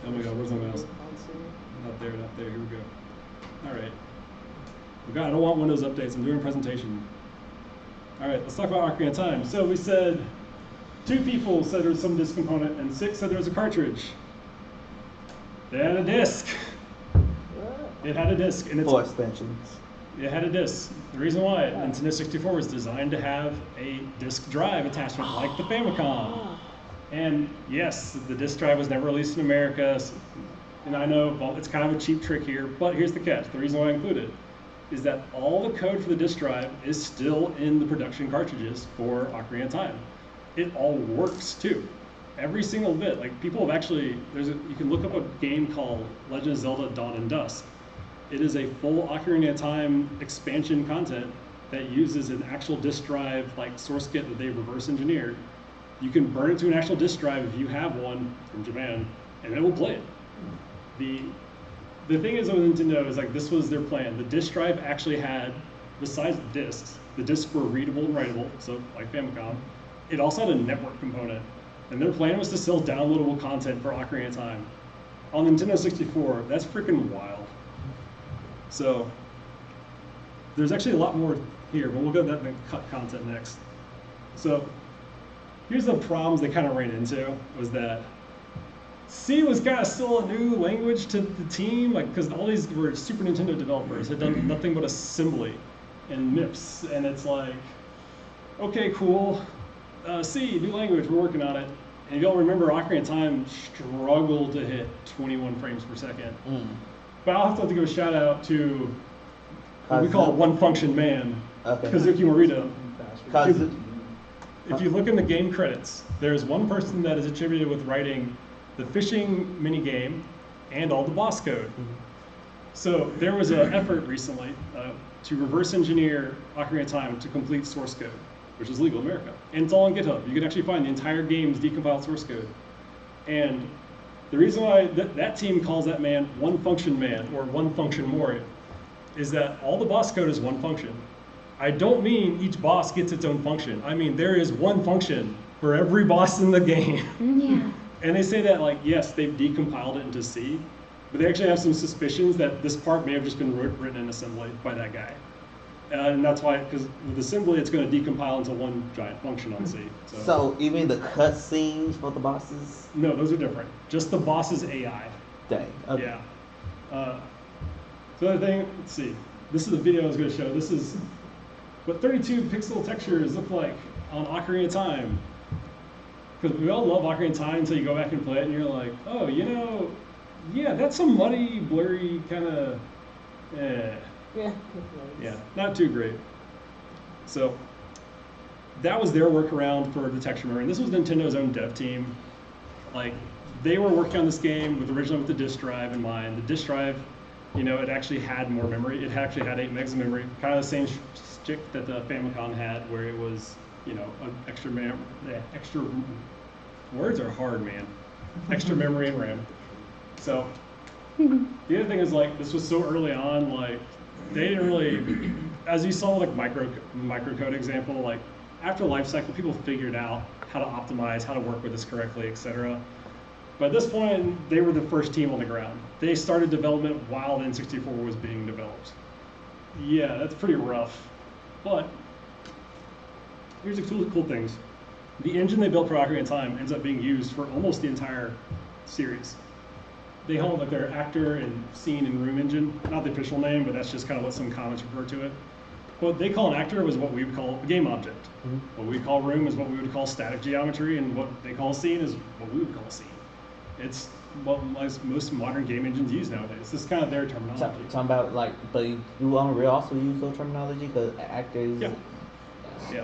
Speaker 1: oh my god, where's my mouse? Not there, here we go. All right. Oh god, I don't want Windows updates, I'm doing a presentation. All right, let's talk about Ocarina of Time. So we said 2 people said there was some disk component, and 6 said there was a cartridge. They had a disk. It had a disk, and it's
Speaker 3: 4 expansions.
Speaker 1: it had a disk. The reason why Nintendo 64 was designed to have a disk drive attachment like the Famicom. And yes, the disk drive was never released in America, and I know well, it's kind of a cheap trick here, but here's the catch. The reason why I include it is that all the code for the disk drive is still in the production cartridges for Ocarina of Time. It all works too. Every single bit. Like people have actually, you can look up a game called Legend of Zelda Dawn and Dusk. It is a full Ocarina of Time expansion content that uses an actual disk drive like source kit that they reverse engineered. You can burn it to an actual disk drive if you have one from Japan, and it will play it. The thing is with Nintendo is like this was their plan. The disk drive actually had, besides the discs were readable and writable, so like Famicom, it also had a network component. And their plan was to sell downloadable content for Ocarina of Time. On Nintendo 64, that's freaking wild. So there's actually a lot more here, but we'll go to that and cut content next. So here's the problems they kind of ran into was that C was kind of still a new language to the team, like because all these were Super Nintendo developers had done nothing but assembly and MIPS, and it's like, okay, cool, C, new language, we're working on it. And if y'all remember, Ocarina of Time struggled to hit 21 frames per second. But I'll have to give a shout out to what we call One Function Man, Kazuki Morita. If you look in the game credits, there's one person that is attributed with writing the fishing minigame and all the boss code. So there was an effort recently to reverse engineer Ocarina of Time to complete source code, which is legal in America. And it's all on GitHub. You can actually find the entire game's decompiled source code. And the reason why that team calls that man One Function Man or One Function Mori is that all the boss code is one function. I don't mean each boss gets its own function. I mean there is one function for every boss in the game.
Speaker 5: Yeah.
Speaker 1: And they say that, like, yes, they've decompiled it into C, but they actually have some suspicions that this part may have just been written in assembly by that guy. And that's why, because with assembly, it's going to decompile into one giant function on C.
Speaker 3: So even the cutscenes for the bosses?
Speaker 1: No, those are different. Just the boss's AI.
Speaker 3: Dang. Okay.
Speaker 1: Yeah. So the other thing, let's see. This is the video I was going to show. This is what 32 pixel textures look like on Ocarina of Time. Because we all love Ocarina of Time until you go back and play it and you're like, oh, you know, yeah, that's some muddy, blurry kind of, yeah, not too great. So that was their workaround for the texture memory. And this was Nintendo's own dev team. Like, they were working on this game originally with the disk drive in mind. The disk drive, you know, it actually had more memory. It actually had 8 megs of memory, kind of the same stick that the Famicom had, where it was, you know, an extra words are hard, man. Extra memory and RAM. So the other thing is, like, this was so early on, like, they didn't really, as you saw, like microcode example, like after life cycle, people figured out how to optimize, how to work with this correctly, etc. But at this point, they were the first team on the ground. They started development while the N64 was being developed. Yeah, that's pretty rough. But here's the cool things. The engine they built for Ocarina of Time ends up being used for almost the entire series. They hold like their actor and scene and room engine, not the official name, but that's just kind of what some comments refer to it. What they call an actor is what we would call a game object. What we call room is what we would call static geometry, and what they call scene is what we would call scene. It's what most modern game engines use nowadays. This is kind of their terminology.
Speaker 3: Talking about, like, but you Unreal also use those terminology because actors.
Speaker 1: Yeah. Yeah,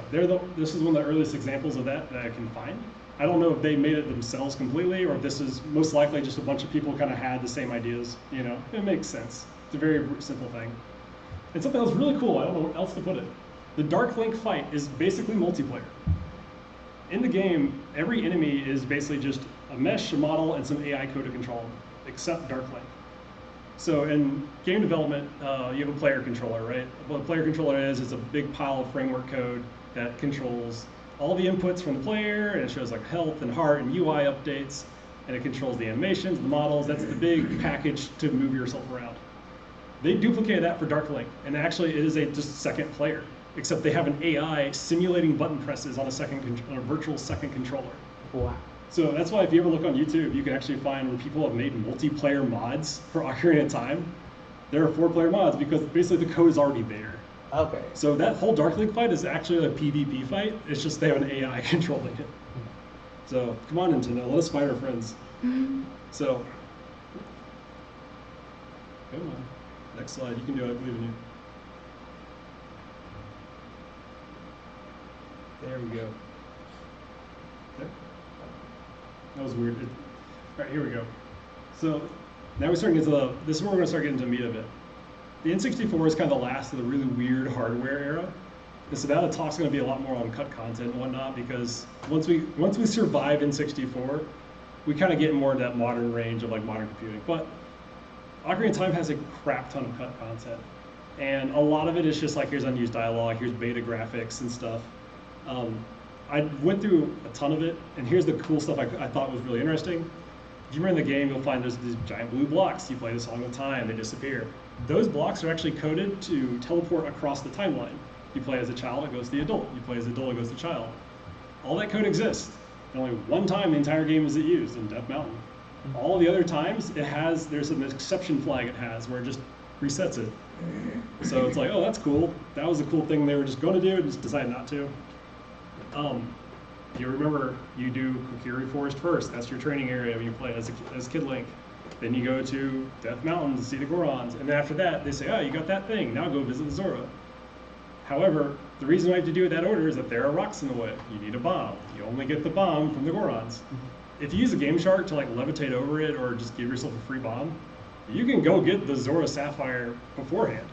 Speaker 1: this is one of the earliest examples of that I can find. I don't know if they made it themselves completely, or if this is most likely just a bunch of people kind of had the same ideas. You know, it makes sense. It's a very simple thing. And something else really cool, I don't know where else to put it. The Dark Link fight is basically multiplayer. in the game, every enemy is basically just a mesh, a model, and some AI code to control them, except Darklink. So in game development, you have a player controller, right? What a player controller is a big pile of framework code that controls all the inputs from the player, and it shows like health and heart and UI updates, and it controls the animations, the models. That's the big package to move yourself around. They duplicated that for Darklink, and actually it is just second player, except they have an AI simulating button presses on a virtual second controller.
Speaker 3: Wow.
Speaker 1: So that's why if you ever look on YouTube, you can actually find where people have made multiplayer mods for Ocarina of Time. There are 4-player mods because basically the code is already there.
Speaker 3: Okay.
Speaker 1: So that whole Darklink fight is actually a PvP fight. It's just they have an AI controlling it. So come on, Nintendo, let us fight our friends. So, come on. Next slide, you can do it, I believe in you. There we go. Okay. That was weird. All right, here we go. So now we're starting to get to this is where we're going to start getting into the meat of it. The N64 is kind of the last of the really weird hardware era. And so now the talk's going to be a lot more on cut content and whatnot, because once we survive N64, we kind of get more into that modern range of like modern computing. But Ocarina of Time has a crap ton of cut content. And a lot of it is just like, here's unused dialogue, here's beta graphics and stuff. I went through a ton of it, and here's the cool stuff I thought was really interesting. If you're in the game, you'll find there's these giant blue blocks. You play the Song of Time, they disappear. Those blocks are actually coded to teleport across the timeline. You play as a child, it goes to the adult. You play as an adult, it goes to child. All that code exists. And only one time the entire game is it used, in Death Mountain. All the other times, there's an exception flag it has where it just resets it. So it's like, oh, that's cool. That was a cool thing they were just going to do and just decided not to. You remember, you do Kokiri Forest first. That's your training area when you play as Kid Link. Then you go to Death Mountain to see the Gorons. And then after that, they say, oh, you got that thing. Now go visit the Zora. However, the reason why you have to do it that order is that there are rocks in the way. You need a bomb. You only get the bomb from the Gorons. If you use a Game Shark to like levitate over it or just give yourself a free bomb, you can go get the Zora Sapphire beforehand.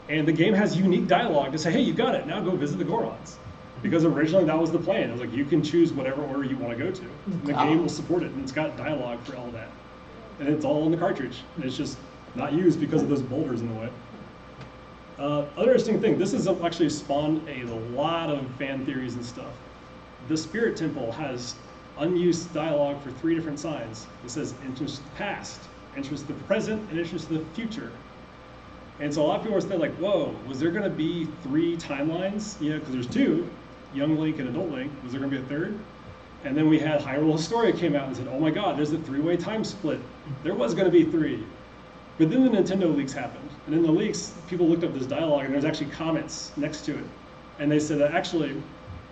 Speaker 1: And the game has unique dialogue to say, hey, you got it. Now go visit the Gorons. Because originally that was the plan. It was like, you can choose whatever order you want to go to. And the game will support it, and it's got dialogue for all that. And it's all in the cartridge. And it's just not used because of those boulders in the way. Other interesting thing, this has actually spawned a lot of fan theories and stuff. The Spirit Temple has unused dialogue for 3 different signs. It says entrance to the past, entrance to the present, and entrance to the future. And so a lot of people are saying like, whoa, was there going to be 3 timelines? You know, because there's 2, Young Link and Adult Link. Was there going to be a 3rd? And then we had Hyrule Historia came out and said, oh my god, there's a 3-way time split. There was going to be 3. But then the Nintendo leaks happened. And in the leaks, people looked up this dialogue, and there's actually comments next to it. And they said that actually,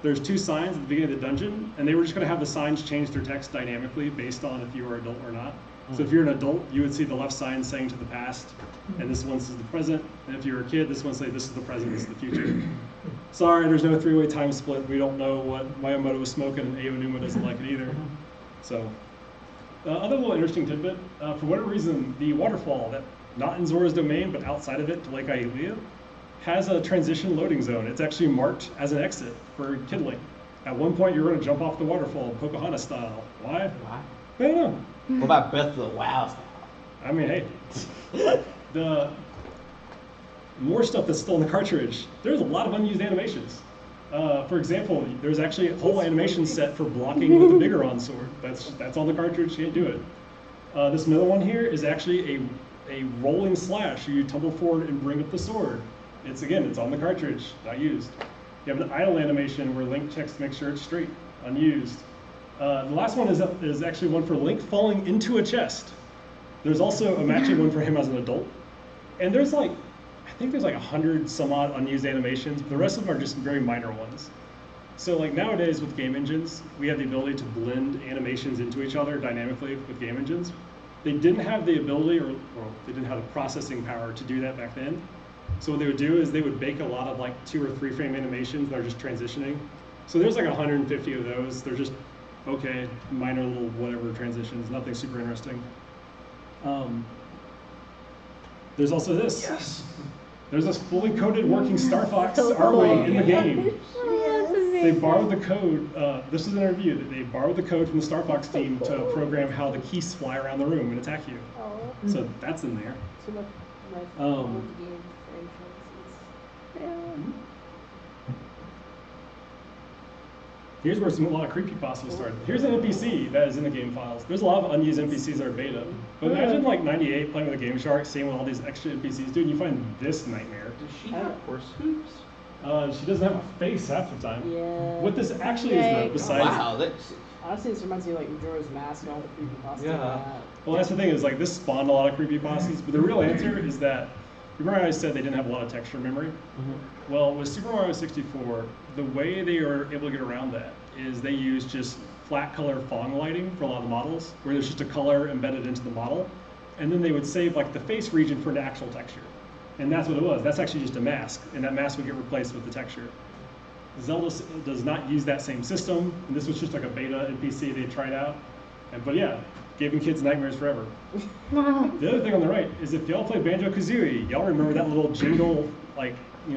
Speaker 1: there's 2 signs at the beginning of the dungeon, and they were just going to have the signs change their text dynamically based on if you were adult or not. So if you're an adult, you would see the left sign saying to the past, and this one says the present. And if you're a kid, this one says this is the present, this is the future. Sorry, there's no 3-way time split. We don't know what Miyamoto was smoking, and Aonuma doesn't like it either. So, other little interesting tidbit, for whatever reason, the waterfall, that not in Zora's domain, but outside of it to Lake Hylia, has a transition loading zone. It's actually marked as an exit for Kid Link. At one point, you're going to jump off the waterfall, Pocahontas style. Why?
Speaker 3: Why?
Speaker 1: I don't know.
Speaker 3: What about Breath of the Wild style?
Speaker 1: I mean, hey, the more stuff that's still in the cartridge, there's a lot of unused animations. For example, there's actually a whole animation set for blocking with the Bigoron sword. That's on the cartridge, you can't do it. This middle one here is actually a rolling slash. You tumble forward and bring up the sword. It's on the cartridge, not used. You have an idle animation where Link checks to make sure it's straight, unused. The last one is actually one for Link falling into a chest. There's also a matching one for him as an adult. And there's like, I think there's like 100 some odd unused animations, but the rest of them are just very minor ones. So like nowadays with game engines, we have the ability to blend animations into each other dynamically with game engines. They didn't have the ability, or they didn't have the processing power to do that back then. So what they would do is they would bake a lot of like 2 or 3 frame animations that are just transitioning. So there's like 150 of those. They're just okay, minor little whatever transitions, nothing super interesting. There's also this. Yes. There's this fully coded working Star Fox R-Wing in the game.
Speaker 5: Oh, that's
Speaker 1: they borrowed the code. This is an interview that they borrowed the code from the Star Fox team to program how the keys fly around the room and attack you.
Speaker 2: Oh,
Speaker 1: So that's in there.
Speaker 2: too much my
Speaker 1: Um,
Speaker 2: old game franchises.
Speaker 1: Here's where a lot of creepypasta started. Here's an NPC that is in the game files. There's a lot of unused NPCs that are beta. But imagine like 98 playing with a Game Shark, seeing what all these extra NPCs do, and you find this nightmare.
Speaker 4: Does she have horse hooves?
Speaker 1: She doesn't have a face half the time.
Speaker 2: Yeah.
Speaker 1: What this actually is, though,
Speaker 5: Yikes.
Speaker 1: besides
Speaker 3: Wow, that's
Speaker 2: Honestly, this reminds me of like Majora's Mask and all the creepypasta.
Speaker 4: Yeah.
Speaker 1: well, that's the thing is like this spawned a lot of creepypastas, but the real answer is that remember I said they didn't have a lot of texture memory. Well, with Super Mario 64, the way they are able to get around that is they use just flat color Phong lighting for a lot of the models, where there's just a color embedded into the model, and then they would save like the face region for an actual texture. And that's what it was. That's actually just a mask, and that mask would get replaced with the texture. Zelda does not use that same system, and this was just like a beta NPC they tried out. But yeah, giving kids nightmares forever. The other thing on the right is if y'all play Banjo-Kazooie, y'all remember that little jingle, like,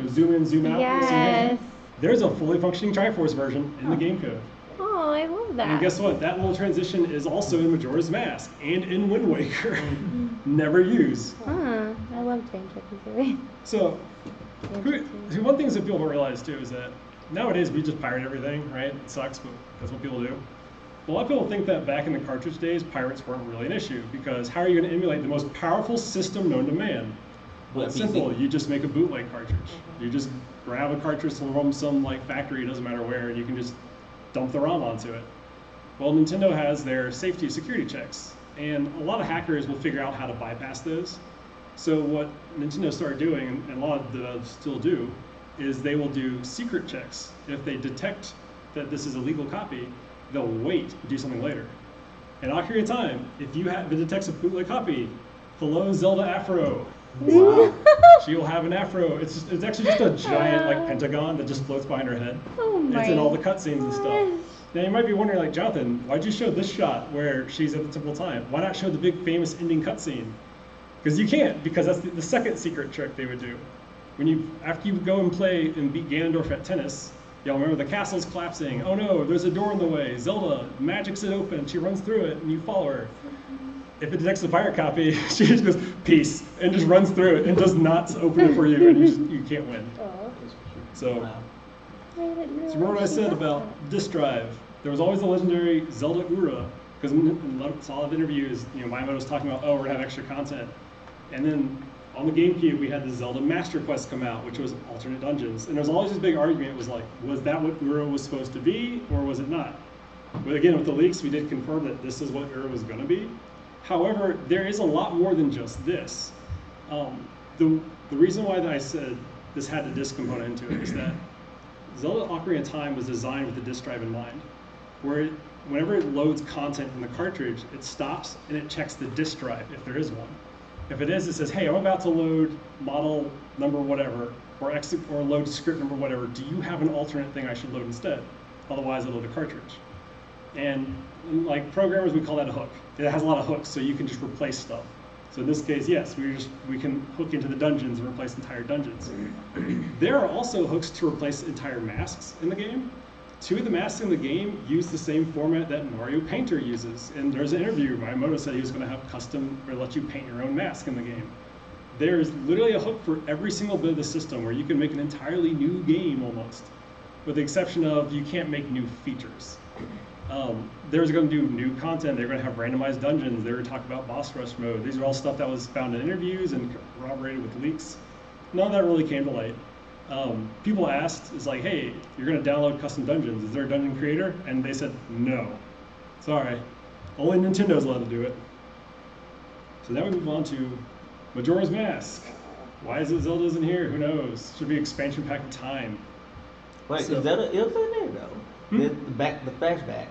Speaker 1: zoom in, zoom out?
Speaker 5: Yes.
Speaker 1: There's a fully functioning Triforce version in the game code.
Speaker 5: Oh, I love that.
Speaker 1: And guess what? That little transition is also in Majora's Mask and in Wind Waker. Never used.
Speaker 5: Huh. I love Banjo-Kazooie.
Speaker 1: So, one thing that people don't realize too is that nowadays we just pirate everything, right? It sucks, but that's what people do. A lot of people think that back in the cartridge days, pirates weren't really an issue because how are you going to emulate the most powerful system known to man? Well, it's simple. You just make a bootleg cartridge. You just grab a cartridge from some like factory, doesn't matter where, and you can just dump the ROM onto it. Well, Nintendo has their safety security checks, and a lot of hackers will figure out how to bypass those. So what Nintendo started doing, and a lot of them still do, is they will do secret checks. If they detect that this is a legal copy, they'll wait and do something later. And Ocarina of Time, if it detects a bootleg copy, hello Zelda Afro.
Speaker 3: wow.
Speaker 1: She will have an afro. It's actually just a giant like pentagon that just floats behind her head.
Speaker 5: Oh my.
Speaker 1: It's in all the cutscenes and stuff. Now you might be wondering, like, Jonathan, why'd you show this shot where she's at the Temple of Time? Why not show the big famous ending cutscene? Because you can't, because that's the second secret trick they would do. After you go and play and beat Ganondorf at tennis, y'all remember the castle's collapsing. Oh no, there's a door in the way. Zelda magics it open. She runs through it, and you follow her. If it detects the pirate copy, she just goes, peace, and just runs through it and does not open it for you, and you can't win. So,
Speaker 3: Wow.
Speaker 1: so remember what I said about disk drive? There was always the legendary Zelda Ura, because in a lot of interviews, Miyamoto was talking about, oh, we're gonna have extra content. And then on the GameCube, we had the Zelda Master Quest come out, which was alternate dungeons. And there was always this big argument, was like, was that what Ura was supposed to be, or was it not? But again, with the leaks, we did confirm that this is what Ura was gonna be. However, there is a lot more than just this. The reason why I said this had the disk component into it is that Zelda Ocarina of Time was designed with the disk drive in mind, where whenever it loads content in the cartridge, it stops and it checks the disk drive if there is one. If it is, it says, hey, I'm about to load model number whatever, or load script number whatever. Do you have an alternate thing I should load instead? Otherwise, I'll load the cartridge. And like programmers, we call that a hook. It has a lot of hooks, so you can just replace stuff. So in this case, yes, we can hook into the dungeons and replace entire dungeons. There are also hooks to replace entire masks in the game. 2 of the masks in the game use the same format that Mario Painter uses. And there's an interview, Miyamoto said he was going to have custom, or let you paint your own mask in the game. There's literally a hook for every single bit of the system where you can make an entirely new game almost, with the exception of you can't make new features. They're going to do new content. They're going to have randomized dungeons. They were talking about boss rush mode. These are all stuff that was found in interviews and corroborated with leaks. None of that really came to light. People asked, it's like, hey, you're going to download custom dungeons. Is there a dungeon creator? And they said, no. Sorry. Only Nintendo's allowed to do it. So now we move on to Majora's Mask. Why is it Zelda isn't here? Who knows? Should be expansion pack of time.
Speaker 3: Wait,
Speaker 1: So-
Speaker 3: is that it was in there though? The flashback.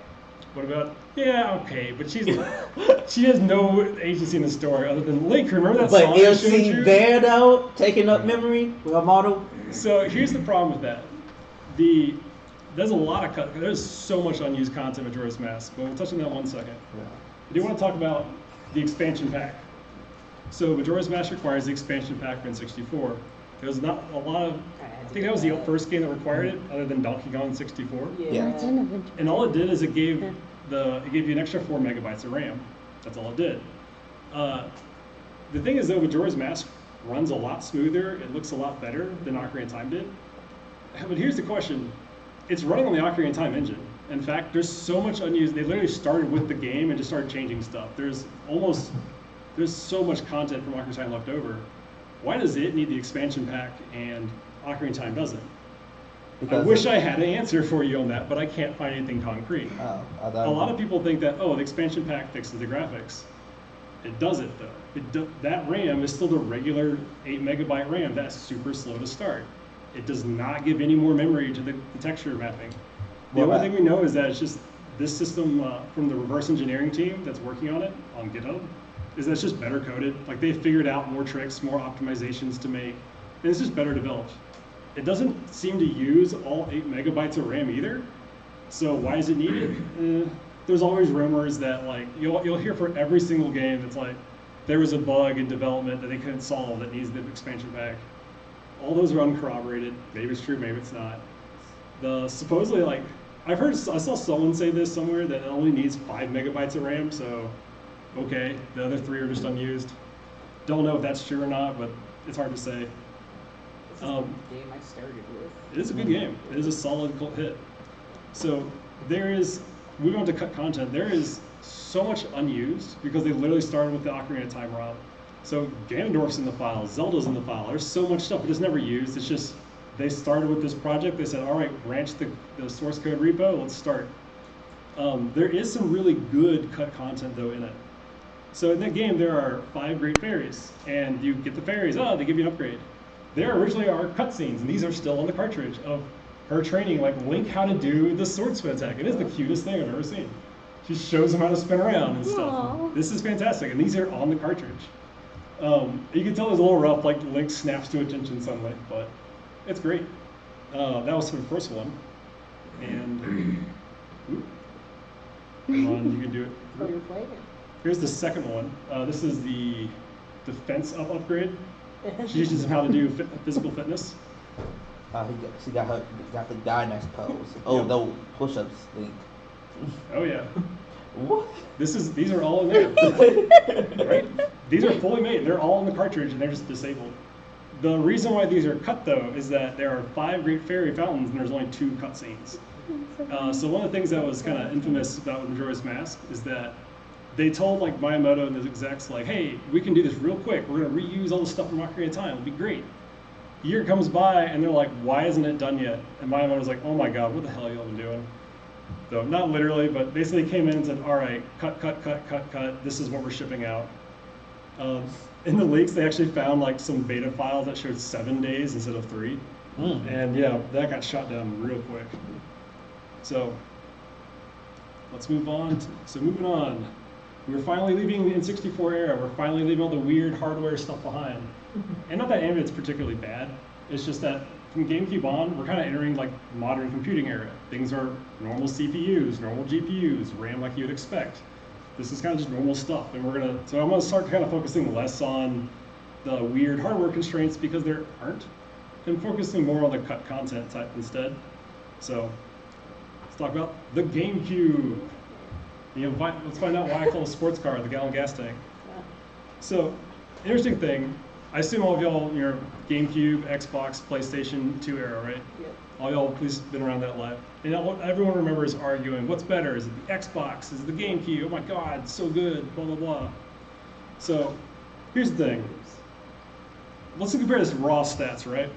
Speaker 1: What about? Yeah, okay, but she has no agency in the story other than Link. Remember that
Speaker 3: But
Speaker 1: song I
Speaker 3: is
Speaker 1: showed
Speaker 3: she
Speaker 1: you?
Speaker 3: there though, taking up memory with a model?
Speaker 1: So here's the problem with that. There's a lot of there's so much unused content in Majora's Mask, but we'll touch on that in 1 second. I do want to talk about the expansion pack. So Majora's Mask requires the expansion pack for N64. There's not a lot of. I think that was the first game that required it, other than Donkey Kong 64.
Speaker 6: Yeah.
Speaker 5: Legend of Zelda.
Speaker 1: And all it did is it gave you an extra 4 megabytes of RAM. That's all it did. The thing is though, Majora's Mask runs a lot smoother. It looks a lot better than Ocarina of Time did. But here's the question: it's running on the Ocarina of Time engine. In fact, there's so much unused. They literally started with the game and just started changing stuff. There's so much content from Ocarina of Time left over. Why does it need the expansion pack and Ocarina of Time doesn't? I wish I had an answer for you on that, but I can't find anything concrete. A lot of people think that, oh, the expansion pack fixes the graphics. It doesn't though. That RAM is still the regular 8 megabyte RAM. That's super slow to start. It does not give any more memory to the texture mapping. The only thing we know is that it's just this system from the reverse engineering team that's working on it on GitHub is that it's just better coded. Like they figured out more tricks, more optimizations to make, and it's just better developed. It doesn't seem to use all 8 megabytes of RAM either. So why is it needed? There's always rumors that like you'll hear for every single game that's like there was a bug in development that they couldn't solve that needs the expansion pack. All those are uncorroborated. Maybe it's true, maybe it's not. Supposedly like I saw someone say this somewhere that it only needs 5 megabytes of RAM. So okay, the other 3 are just unused. Don't know if that's true or not, but it's hard to say.
Speaker 2: This is the game I started with.
Speaker 1: It is a good game. It is a solid cult hit. So moving on to cut content, there is so much unused because they literally started with the Ocarina of Time ROM. So Ganondorf's in the file, Zelda's in the file. There's so much stuff, but it's never used. It's just they started with this project. They said, all right, branch the source code repo. Let's start. There is some really good cut content though in it. So in that game, there are 5 great fairies, and you get the fairies. They give you an upgrade. There originally are cutscenes, and these are still on the cartridge of her training, like Link how to do the sword spin attack. It is the cutest thing I've ever seen. She shows him how to spin around and stuff.
Speaker 5: Aww.
Speaker 1: This is fantastic, and these are on the cartridge. You can tell it's a little rough, like Link snaps to attention suddenly, but it's great. That was for the first one, and come on, you can do it.
Speaker 2: Oh, you're playing it.
Speaker 1: Here's the second one. This is the defense upgrade. She teaches him how to do physical fitness.
Speaker 3: She got the guy next pose. Oh,
Speaker 1: Yep.
Speaker 3: no push-ups thing.
Speaker 1: Oh yeah.
Speaker 3: What?
Speaker 1: These are all in there. Right? These are fully made. They're all in the cartridge and they're just disabled. The reason why these are cut though is that there are 5 great fairy fountains and there's only 2 cutscenes. So one of the things that was kind of infamous about Majora's Mask is that they told like Miyamoto and his execs like, hey, we can do this real quick. We're gonna reuse all the stuff from Ocarina of Time. It'll be great. A year comes by and they're like, why isn't it done yet? And Miyamoto's like, oh my god, what the hell are you all been doing? So not literally, but basically came in and said, all right, cut. This is what we're shipping out. In the leaks, they actually found like some beta files that showed 7 days instead of 3. And yeah, that got shot down real quick. So let's move on. Moving on. We're finally leaving the N64 era. We're finally leaving all the weird hardware stuff behind. And not that any of it's particularly bad. It's just that from GameCube on, we're kind of entering like modern computing era. Things are normal CPUs, normal GPUs, RAM like you'd expect. This is kind of just normal stuff. And so I'm gonna start kind of focusing less on the weird hardware constraints because there aren't, and focusing more on the cut content type instead. So let's talk about the GameCube. Let's find out why I call a sports car the gallon gas tank. So, interesting thing, I assume all of y'all, your GameCube, Xbox, PlayStation 2 era, right?
Speaker 2: Yep.
Speaker 1: All y'all at least been around that life. And everyone remembers arguing, what's better? Is it the Xbox? Is it the GameCube? Oh my god, it's so good, blah, blah, blah. So, here's the thing. Let's compare this to raw stats, right?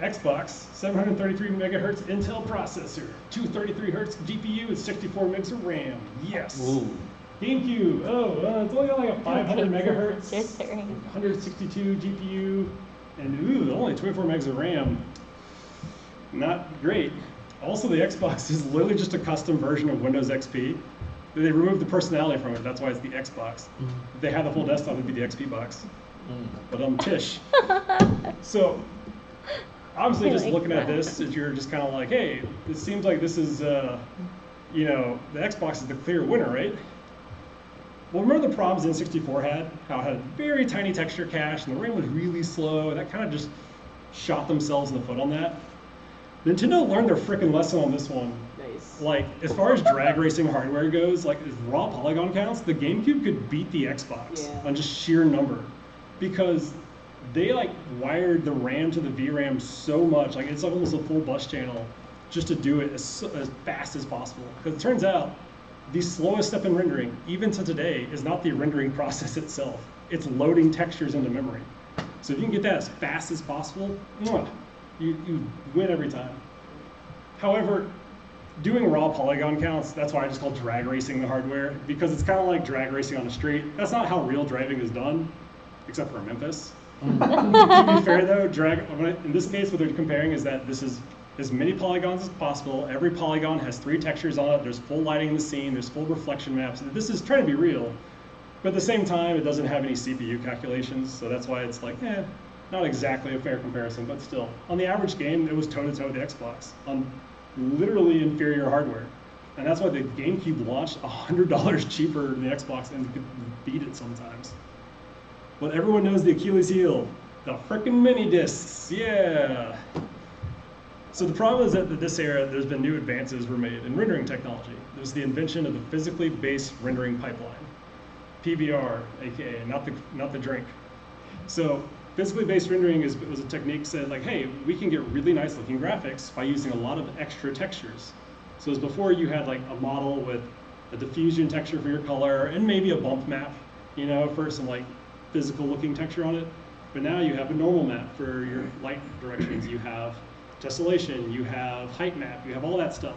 Speaker 1: Xbox, 733 megahertz Intel processor, 233 hertz GPU, and 64 megs of RAM. Yes.
Speaker 3: Ooh.
Speaker 1: GameCube, it's only got like a 500 megahertz,
Speaker 5: Just the RAM.
Speaker 1: 162 GPU, and only 24 megs of RAM. Not great. Also, the Xbox is literally just a custom version of Windows XP. They removed the personality from it. That's why it's the Xbox. If they had the full desktop, it'd be the XP box. But tish. So. Obviously, just looking at this, you're just kind of like, hey, it seems like this is, the Xbox is the clear winner, right? Well, remember the problems N64 had? How it had a very tiny texture cache, and the RAM was really slow, and that kind of just shot themselves in the foot on that. Nintendo learned their frickin' lesson on this one.
Speaker 2: Nice.
Speaker 1: Like, as far as drag racing hardware goes, like, as raw polygon counts, the GameCube could beat the Xbox on just sheer number. Because they, like, wired the RAM to the VRAM so much, like, it's like almost a full bus channel, just to do it as fast as possible. Because it turns out, the slowest step in rendering, even to today, is not the rendering process itself. It's loading textures into memory. So if you can get that as fast as possible, you win every time. However, doing raw polygon counts, that's why I just call drag racing the hardware, because it's kind of like drag racing on the street. That's not how real driving is done, except for Memphis. To be fair though, in this case, what they're comparing is that this is as many polygons as possible. Every polygon has 3 textures on it. There's full lighting in the scene. There's full reflection maps. This is trying to be real, but at the same time, it doesn't have any CPU calculations. So that's why it's like, not exactly a fair comparison, but still. On the average game, it was toe-to-toe with the Xbox on literally inferior hardware. And that's why the GameCube launched $100 cheaper than the Xbox and could beat it sometimes. But everyone knows the Achilles heel, the frickin' mini discs, yeah. So the problem is that in this era, there's been new advances were made in rendering technology. There's the invention of the physically based rendering pipeline, PBR, aka not the drink. So physically based rendering was a technique said like, hey, we can get really nice looking graphics by using a lot of extra textures. So as before you had like a model with a diffusion texture for your color and maybe a bump map, for some like physical looking texture on it. But now you have a normal map for your light directions. You have tessellation, you have height map, you have all that stuff.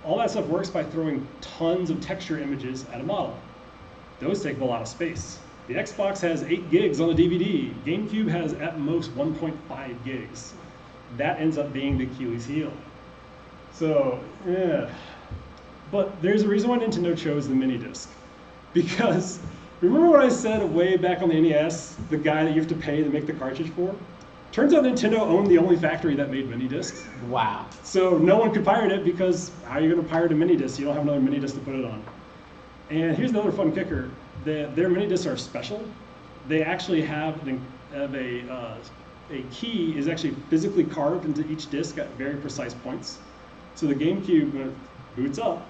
Speaker 1: All that stuff works by throwing tons of texture images at a model. Those take up a lot of space. The Xbox has 8 gigs on the DVD. GameCube has at most 1.5 gigs. That ends up being the Achilles heel. So, yeah. But there's a reason why Nintendo chose the mini disc. Because, remember what I said way back on the NES, the guy that you have to pay to make the cartridge for? Turns out Nintendo owned the only factory that made mini discs.
Speaker 3: Wow.
Speaker 1: So no one could pirate it because how are you going to pirate a mini disc? You don't have another mini disc to put it on. And here's another fun kicker. Their mini discs are special. They actually have a key is actually physically carved into each disc at very precise points. So the GameCube, when it boots up,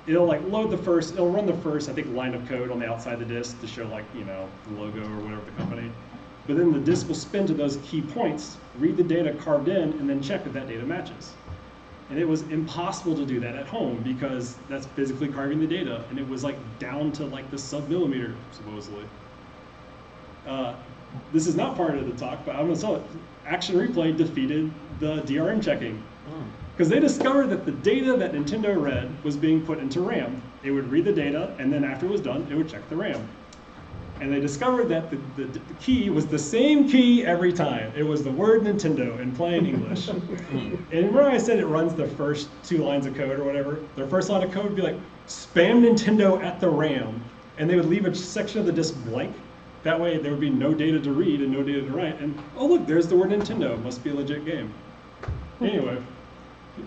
Speaker 1: it'll run the first, I think, line of code on the outside of the disc to show the logo or whatever the company. But then the disk will spin to those key points, read the data carved in, and then check if that data matches. And it was impossible to do that at home because that's physically carving the data, and it was down to the sub-millimeter, supposedly. This is not part of the talk, but I'm gonna tell it. Action Replay defeated the DRM checking. Because they discovered that the data that Nintendo read was being put into RAM. It would read the data, and then after it was done, it would check the RAM. And they discovered that the key was the same key every time. It was the word Nintendo in plain English. And remember I said it runs the first 2 lines of code or whatever? Their first line of code would be spam Nintendo at the RAM. And they would leave a section of the disk blank. That way there would be no data to read and no data to write. And oh look, there's the word Nintendo. Must be a legit game. Anyway,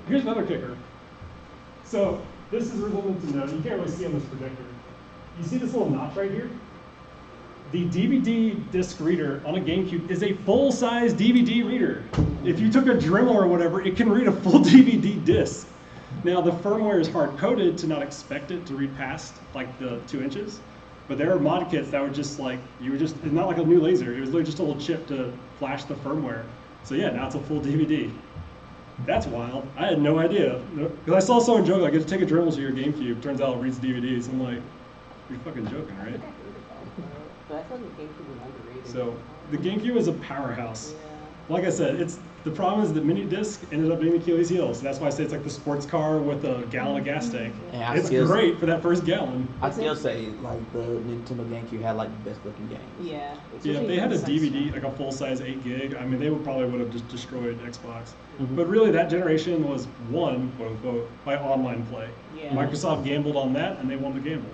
Speaker 1: here's another kicker. So this is original Nintendo. You can't really see on this projector. You see this little notch right here? The DVD disc reader on a GameCube is a full-size DVD reader. If you took a Dremel or whatever, it can read a full DVD disc. Now the firmware is hard-coded to not expect it to read past the 2 inches, but there are mod kits that were just it's not like a new laser. It was literally just a little chip to flash the firmware. So yeah, now it's a full DVD. That's wild. I had no idea. Because I saw someone joke, I get to take a Dremel to your GameCube. Turns out it reads DVDs. I'm like, you're fucking joking, right?
Speaker 2: But I feel like the GameCube was underrated.
Speaker 1: So the GameCube is a powerhouse. Yeah. Like I said, the problem is the mini disc ended up being the Achilles heel. So that's why I say it's like the sports car with a gallon of gas tank.
Speaker 3: Yeah,
Speaker 1: it's great for that first gallon.
Speaker 3: I still say the Nintendo GameCube had the best looking games.
Speaker 2: Yeah.
Speaker 1: Yeah, if they had a DVD, a full-size 8 gig, I mean, they probably would have just destroyed Xbox. But really, that generation was won, quote unquote, by online play. Yeah. Microsoft gambled on that, and they won the gamble.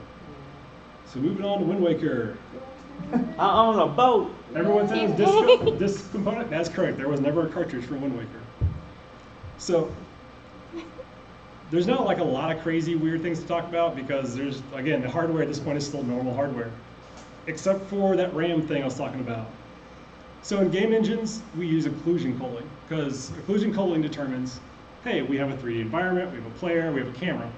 Speaker 1: So moving on to Wind Waker.
Speaker 3: I own a boat.
Speaker 1: Everyone says disc component. That's correct. There was never a cartridge for Wind Waker. So there's not a lot of crazy weird things to talk about because there's, again, the hardware at this point is still normal hardware, except for that RAM thing I was talking about. So in game engines, we use occlusion culling, because occlusion culling determines, hey, we have a 3D environment, we have a player, we have a camera.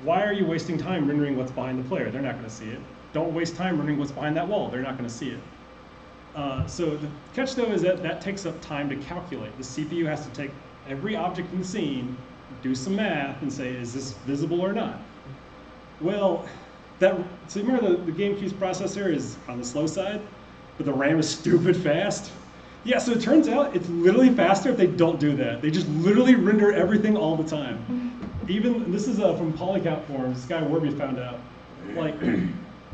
Speaker 1: Why are you wasting time rendering what's behind the player? They're not going to see it. Don't waste time rendering what's behind that wall. They're not going to see it. So the catch, though, is that takes up time to calculate. The CPU has to take every object in the scene, do some math, and say, is this visible or not? Well, so remember the GameCube's processor is on the slow side, but the RAM is stupid fast? Yeah, so it turns out it's literally faster if they don't do that. They just literally render everything all the time. Even, this is from Polycount forums, this guy Warby found out, like,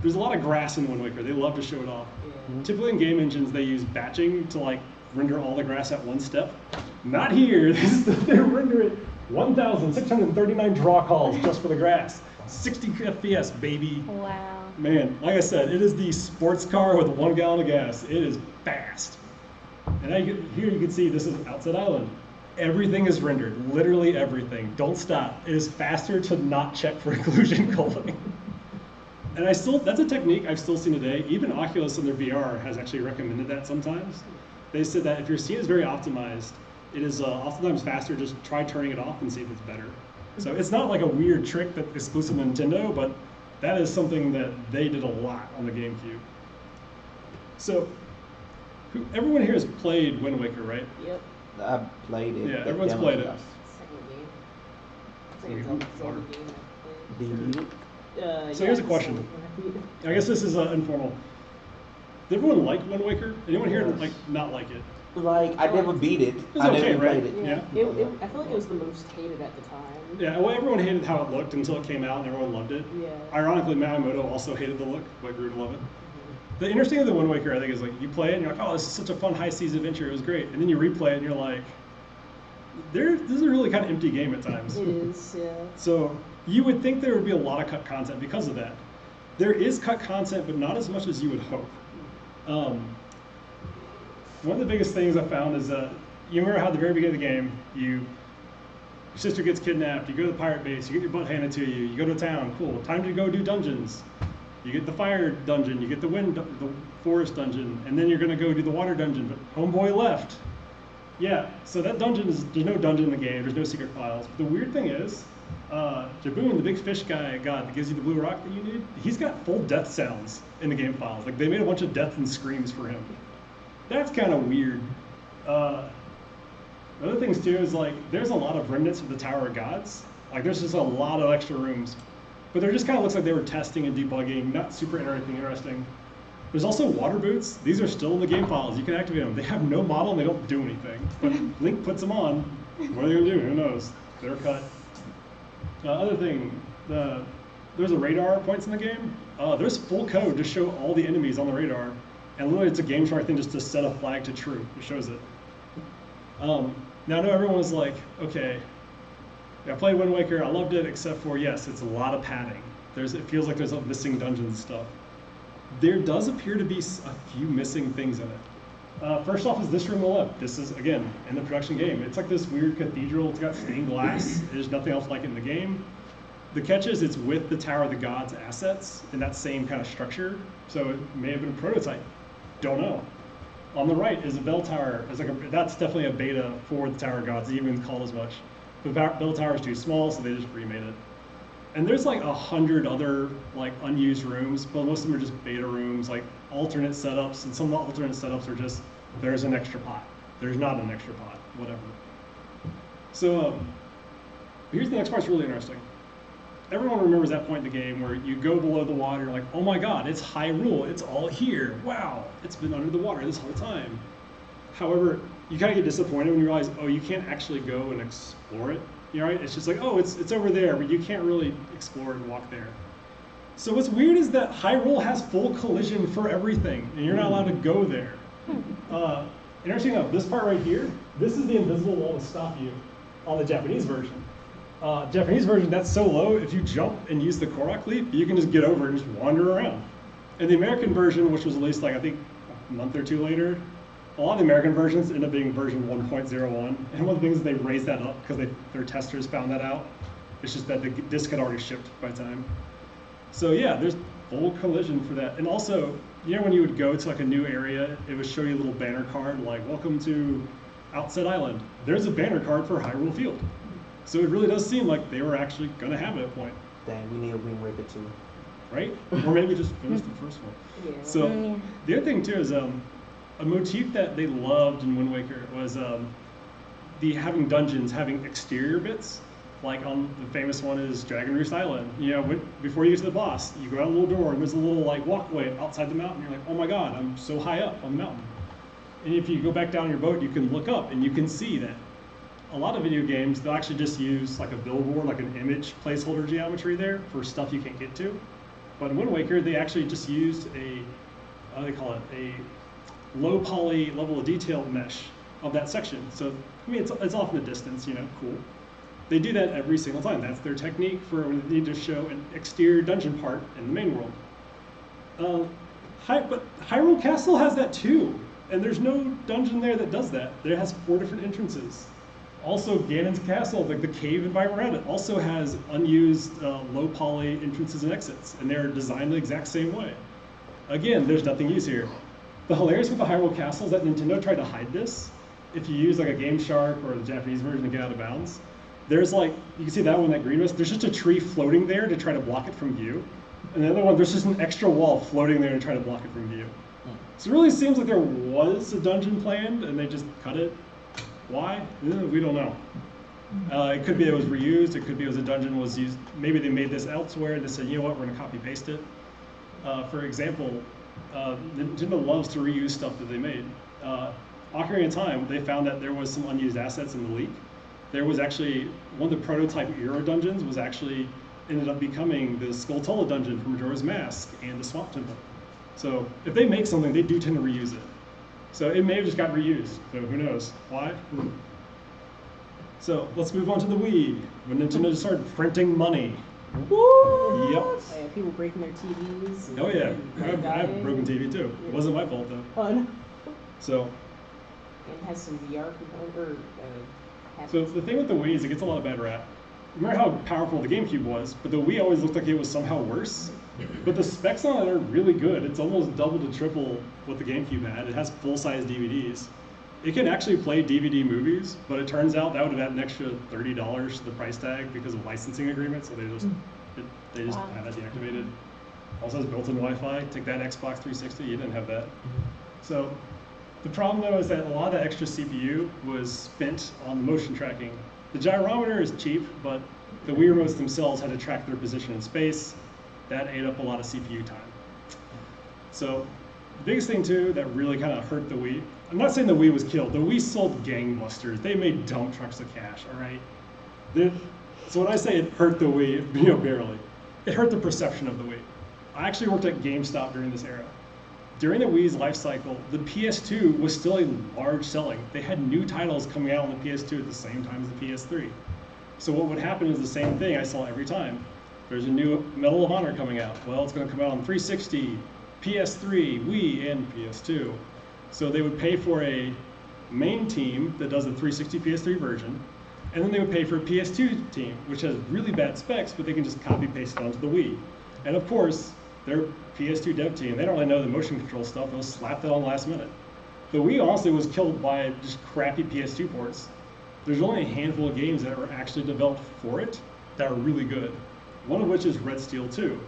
Speaker 1: there's a lot of grass in Wind Waker. They love to show it off.
Speaker 2: Yeah.
Speaker 1: Typically in game engines, they use batching to like render all the grass at one step. Not here. They render it 1,639 draw calls just for the grass. 60 FPS, baby.
Speaker 5: Wow.
Speaker 1: Man, like I said, it is the sports car with 1 gallon of gas. It is fast. And here you can see this is Outside Island. Everything is rendered, literally everything. Don't stop. It is faster to not check for occlusion culling. And that's a technique I've still seen today. Even Oculus in their VR has actually recommended that sometimes. They said that if your scene is very optimized, it is oftentimes faster, just try turning it off and see if it's better. So it's not like a weird trick that's exclusive to Nintendo, but that is something that they did a lot on the GameCube. So everyone here has played Wind Waker, right?
Speaker 2: Yep.
Speaker 3: I played it.
Speaker 1: Yeah,
Speaker 3: the
Speaker 1: everyone's
Speaker 3: demo
Speaker 1: played it.
Speaker 3: stuff.
Speaker 2: Second game. Zelda game
Speaker 3: Do you need it?
Speaker 1: So here's a question. I guess this is informal. Did everyone like Wind Waker? Anyone here like not like it?
Speaker 3: Like, I never beat it.
Speaker 1: It's
Speaker 3: I
Speaker 1: okay,
Speaker 3: never
Speaker 1: right?
Speaker 3: played it.
Speaker 1: Yeah.
Speaker 2: I feel like it was the most hated at the time.
Speaker 1: Yeah, well, everyone hated how it looked until it came out, and everyone loved it.
Speaker 2: Yeah.
Speaker 1: Ironically, Miyamoto also hated the look, but grew to love it. The interesting thing with the Wind Waker, I think, is like you play it and you're like, oh, this is such a fun high seas adventure. It was great, and then you replay it and you're like, this is a really kind of empty game at times.
Speaker 2: It is, yeah.
Speaker 1: So you would think there would be a lot of cut content because of that. There is cut content, but not as much as you would hope. One of the biggest things I found is you remember how at the very beginning of the game, your sister gets kidnapped, you go to the pirate base, you get your butt handed to you, you go to town, cool, time to go do dungeons. You get the fire dungeon, you get the forest dungeon, and then you're gonna go do the water dungeon, but homeboy left. Yeah, so that dungeon there's no dungeon in the game, there's no secret files. But the weird thing is, Jaboon, the big fish god that gives you the blue rock that you need, he's got full death sounds in the game files. Like, they made a bunch of death and screams for him. That's kind of weird. Other things too is like, there's a lot of remnants of the Tower of Gods. Like, there's just a lot of extra rooms. But there just kind of looks like they were testing and debugging, not super interesting. There's also water boots. These are still in the game files. You can activate them. They have no model and they don't do anything. But Link puts them on. What are they gonna do? Who knows? They're cut. Other thing, there's a radar points in the game. There's full code to show all the enemies on the radar. And literally it's a game chart thing just to set a flag to true. It shows it. Now I know everyone was like, okay, I played Wind Waker, I loved it, except for, yes, it's a lot of padding. It feels like there's missing dungeons and stuff. There does appear to be a few missing things in it. First off is this room on the left. This is, again, in the production game. It's like this weird cathedral. It's got stained glass. There's nothing else like it in the game. The catch is it's with the Tower of the Gods assets in that same kind of structure. So it may have been a prototype. Don't know. On the right is a bell tower. That's definitely a beta for the Tower of Gods, even called as much. The bell tower is too small, so they just remade it. And there's like 100 other like unused rooms, but most of them are just beta rooms, like alternate setups, and some of the alternate setups are just, there's an extra pot. There's not an extra pot, whatever. So here's the next part's really interesting. Everyone remembers that point in the game where you go below the water, you're like, oh my god, it's Hyrule, it's all here. Wow, it's been under the water this whole time. However, you kind of get disappointed when you realize, oh, you can't actually go and explore it. You know, right? It's just like, oh, it's over there, but you can't really explore and walk there. So what's weird is that Hyrule has full collision for everything, and you're not allowed to go there. Interesting enough, this part right here, this is the invisible wall to stop you on the Japanese version. Japanese version, that's so low, if you jump and use the Korok leap, you can just get over and just wander around. In the American version, which was released like, I think, a month or two later, a lot of the American versions end up being version 1.01, and one of the things is they raised that up because their testers found that out. It's just that the disc had already shipped by the time. So yeah, full collision for that. And also, you know when you would go to like a new area, it would show you a little banner card like, welcome to Outset Island. There's a banner card for Hyrule Field. So it really does seem like they were actually going to have it at a point,
Speaker 3: Dang, we need a Wind Waker too.
Speaker 1: right? Or maybe just finish the first one.
Speaker 2: Yeah.
Speaker 1: So
Speaker 5: Yeah.
Speaker 1: the other thing too is a motif that they loved in Wind Waker was the having dungeons having exterior bits. Like on the famous one is Dragon Roost Island. You know, before you get to the boss, you go out a little door and there's a little like walkway outside the mountain. You're like, oh my god, I'm so high up on the mountain. And if you go back down your boat, you can look up and you can see that a lot of video games, they'll actually just use like a billboard, like an image placeholder geometry there for stuff you can't get to. But in Wind Waker, they actually just used a, how do they call it, a low poly level of detail mesh of that section. So, I mean, it's off in the distance, you know, cool. They do that every single time. That's their technique for when they need to show an exterior dungeon part in the main world. But Hyrule Castle has that too. And there's no dungeon there that does that. It has 4 different entrances. Also, Ganon's Castle, like the cave environment around it, also has unused low poly entrances and exits. And they're designed the exact same way. Again, there's nothing used here. The hilarious with the Hyrule Castle is that Nintendo tried to hide this. If you use like a Game Shark or the Japanese version to get out of bounds, there's like, you can see that one, that green was, there's just a tree floating there to try to block it from view. And the other one, there's just an extra wall floating there to try to block it from view. So it really seems like there was a dungeon planned and they just cut it. Why? We don't know. It could be it was reused, it could be it was a dungeon was used, maybe they made this elsewhere and they said, you know what, we're gonna copy paste it. For example, Nintendo loves to reuse stuff that they made. Ocarina of Time, they found that there was some unused assets in the leak. There was actually, one of the prototype Euro dungeons was actually, ended up becoming the Skulltula dungeon from Majora's Mask and the Swamp Temple. So if they make something, they do tend to reuse it. So it may have just got reused, so who knows? Why? So let's move on to the Wii, when Nintendo started printing money.
Speaker 2: Woo!
Speaker 1: Yep.
Speaker 2: Yeah, people breaking their TVs.
Speaker 1: Oh yeah,
Speaker 2: and
Speaker 1: I have a broken TV too. It wasn't my fault though.
Speaker 2: Fun.
Speaker 1: So,
Speaker 2: It has some VR component, or
Speaker 1: so the thing with the Wii is it gets a lot of bad rap. Remember how powerful the GameCube was, but the Wii always looked like it was somehow worse. But the specs on it are really good. It's almost double to triple what the GameCube had. It has full-size DVDs. It can actually play DVD movies, but it turns out that would have added an extra $30 to the price tag because of licensing agreements, so they just
Speaker 5: Wow.
Speaker 1: had that deactivated. Also has built-in Wi-Fi. Take that Xbox 360, you didn't have that. So the problem though is that a lot of that extra CPU was spent on the motion tracking. The gyrometer is cheap, but the Wii remotes themselves had to track their position in space. That ate up a lot of CPU time. So the biggest thing too that really kind of hurt the Wii, I'm not saying the Wii was killed, the Wii sold gangbusters. They made dump trucks of cash, all right? So when I say it hurt the Wii, you know, barely, it hurt the perception of the Wii. I actually worked at GameStop during this era. During the Wii's life cycle, the PS2 was still a large selling. They had new titles coming out on the PS2 at the same time as the PS3. So what would happen is the same thing I saw every time. There's a new Medal of Honor coming out. Well, it's going to come out on 360, PS3, Wii, and PS2. So they would pay for a main team that does the 360 PS3 version, and then they would pay for a PS2 team, which has really bad specs, but they can just copy paste it onto the Wii. And of course, their PS2 dev team, they don't really know the motion control stuff, they'll slap that on last minute. The Wii honestly was killed by just crappy PS2 ports. There's only a handful of games that were actually developed for it that are really good. One of which is Red Steel 2.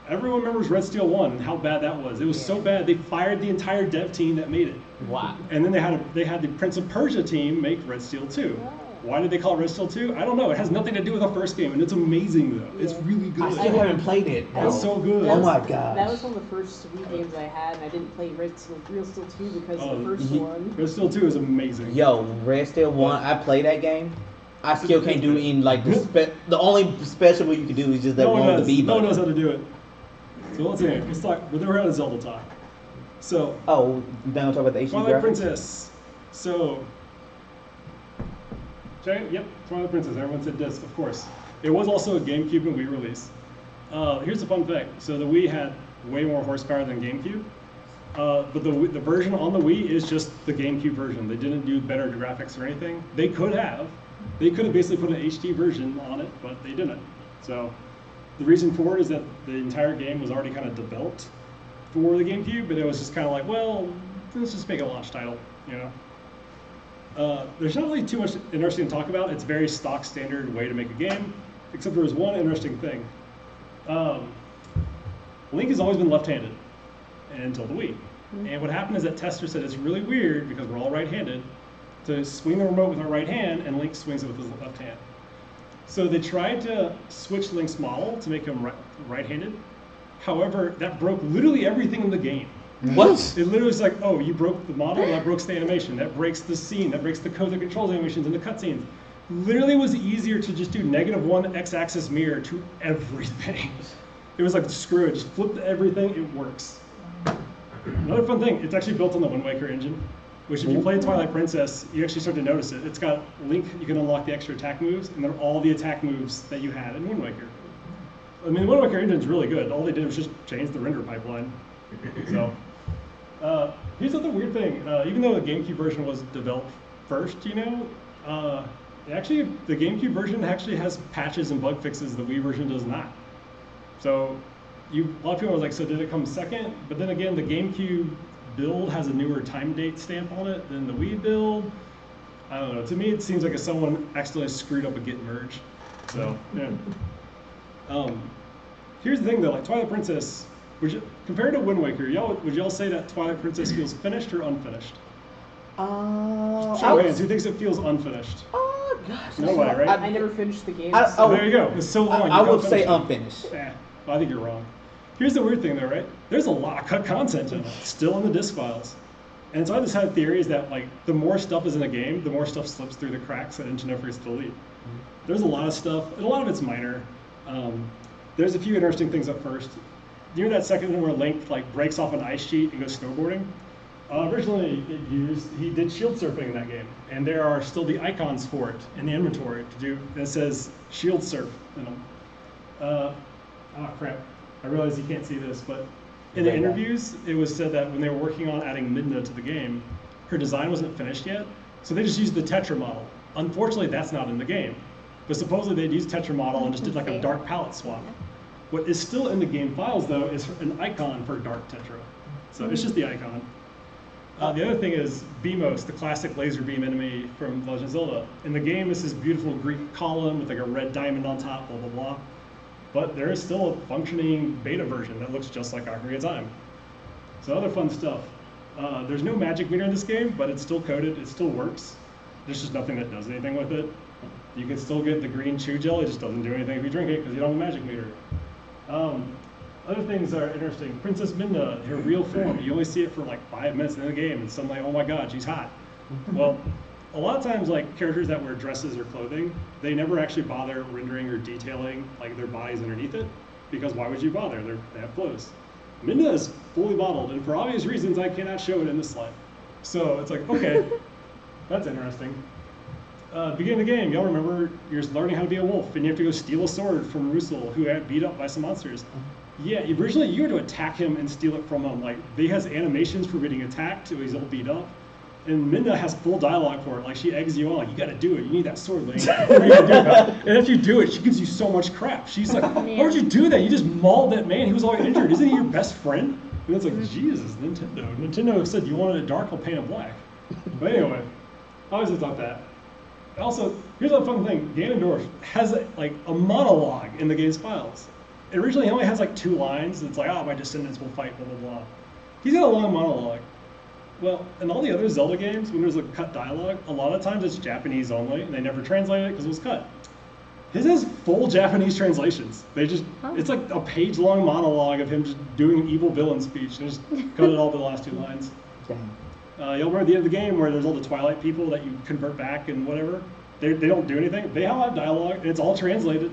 Speaker 1: Everyone remembers Red Steel 1 and how bad that was. It was so bad they fired the entire dev team that made it.
Speaker 3: Wow.
Speaker 1: And then they had the Prince of Persia team make Red Steel 2. Why did they call it Red Steel 2? I don't know. It has nothing to do with the first game, and it's amazing though. It's really good.
Speaker 3: I still haven't played it. Bro.
Speaker 1: It's so good.
Speaker 3: Oh my god.
Speaker 2: That was one of the first Wii games I had, and I didn't play Real Steel 2 because of the first one.
Speaker 1: Red Steel 2 is amazing.
Speaker 3: Yo, Red Steel 1, I played that game. I still can't do any, like, the only special you can do is just that one with the B
Speaker 1: No one
Speaker 3: button.
Speaker 1: knows how to do it. So let's talk, we're out of Zelda talk. So,
Speaker 3: Oh, then we'll talk about the HD
Speaker 1: Twilight
Speaker 3: graphics.
Speaker 1: Princess. So, yep, Twilight Princess. Everyone said disc, of course. It was also a GameCube and Wii release. Here's a fun fact. So the Wii had way more horsepower than GameCube. But the version on the Wii is just the GameCube version. They didn't do better graphics or anything. They could have. They could have basically put an HD version on it, but they didn't. So The reason for it is that the entire game was already kind of developed for the GameCube, but it was just kind of like, well, let's just make a launch title, you know? There's not really too much interesting to talk about. It's a very stock standard way to make a game, except there was one interesting thing. Link has always been left-handed until the Wii. And what happened is that testers said it's really weird, because we're all right-handed, to swing the remote with our right hand, and Link swings it with his left hand. So they tried to switch Link's model to make him right-handed. However, that broke literally everything in the game.
Speaker 3: What?
Speaker 1: It literally was like, oh, you broke the model, that breaks the animation, that breaks the scene, that breaks the code that controls animations and the cutscenes. Literally was easier to just do -1 x-axis mirror to everything. It was like, screw it, just flip to everything, it works. Another fun thing, it's actually built on the Wind Waker engine, which if you play Twilight Princess, you actually start to notice it. It's got Link, you can unlock the extra attack moves, and they're all the attack moves that you had in Wind Waker. I mean, the Wind Waker engine's really good. All they did was just change the render pipeline. So, here's the other weird thing. Even though the GameCube version was developed first, you know, actually the GameCube version actually has patches and bug fixes the Wii version does not. So, a lot of people are like, so did it come second? But then again, the GameCube build has a newer time date stamp on it than the Wii build. I don't know. To me, it seems like if someone accidentally screwed up a git merge. So, yeah. Here's the thing though, like Twilight Princess, compared to Wind Waker, would y'all say that Twilight Princess feels finished or unfinished? Show of hands, who thinks it feels unfinished?
Speaker 3: Oh gosh.
Speaker 1: Nobody, right?
Speaker 2: I never finished the game.
Speaker 1: There you go. It's so long.
Speaker 3: I
Speaker 1: you
Speaker 3: would
Speaker 1: can't
Speaker 3: say
Speaker 1: finish it.
Speaker 3: unfinished.
Speaker 1: Yeah, well, I think you're wrong. Here's the weird thing though, right? There's a lot of cut content in it, still in the disc files. And so I just had theories that like the more stuff is in a game, the more stuff slips through the cracks that Nintendo forgets to delete. There's a lot of stuff, and a lot of it's minor. There's a few interesting things up first. You know that second one where Link like breaks off an ice sheet and goes snowboarding? Originally, he did shield surfing in that game, and there are still the icons for it in the inventory to do. And it says shield surf in them. Oh crap! I realize you can't see this, but in the interviews, it was said that when they were working on adding Midna to the game, her design wasn't finished yet, so they just used the Tetra model. Unfortunately, that's not in the game, but supposedly they'd used Tetra model and just did like a dark palette swap. What is still in the game files though is an icon for Dark Tetra, so it's just the icon. The other thing is Beamos, the classic laser beam enemy from Legend of Zelda. In the game, this is beautiful Greek column with like a red diamond on top, blah blah blah. But there is still a functioning beta version that looks just like Ocarina of Time. So other fun stuff. There's no magic meter in this game, but it's still coded, it still works. There's just nothing that does anything with it. You can still get the green chew gel, it just doesn't do anything if you drink it because you don't have a magic meter. Other things that are interesting, Princess Midna, her real form, you only see it for like 5 minutes in the game and suddenly, oh my god, she's hot. Well, a lot of times like characters that wear dresses or clothing, they never actually bother rendering or detailing like their bodies underneath it, because why would you bother? They have clothes. Midna is fully modeled, and for obvious reasons I cannot show it in this slide. So it's like, okay, that's interesting. Beginning of the game, y'all remember you're learning how to be a wolf, and you have to go steal a sword from Russell, who had beat up by some monsters. Yeah, originally you had to attack him and steal it from him. Like, he has animations for getting attacked, so he's all beat up. And Midna has full dialogue for it. Like, she eggs you on, like, you gotta do it. You need that sword, Link. What are you gonna do about it? And if you do it, she gives you so much crap. She's like, why would you do that? You just mauled that man. He was all injured. Isn't he your best friend? And it's like, Jesus, Nintendo. Nintendo said you wanted it dark, I'll paint it black. But anyway, I always thought that. Also, here's a fun thing. Ganondorf has like a monologue in the game's files. Originally, he only has like 2 lines. It's like, oh, my descendants will fight, blah, blah, blah. He's got a long monologue. Well, in all the other Zelda games, when there's a cut dialogue, a lot of times it's Japanese only, and they never translate it because it was cut. His has full Japanese translations. It's like a page-long monologue of him just doing an evil villain speech, and just cut it all to the last 2 lines. You'll remember at the end of the game where there's all the Twilight people that you convert back and whatever. They don't do anything. They all have dialogue, and it's all translated.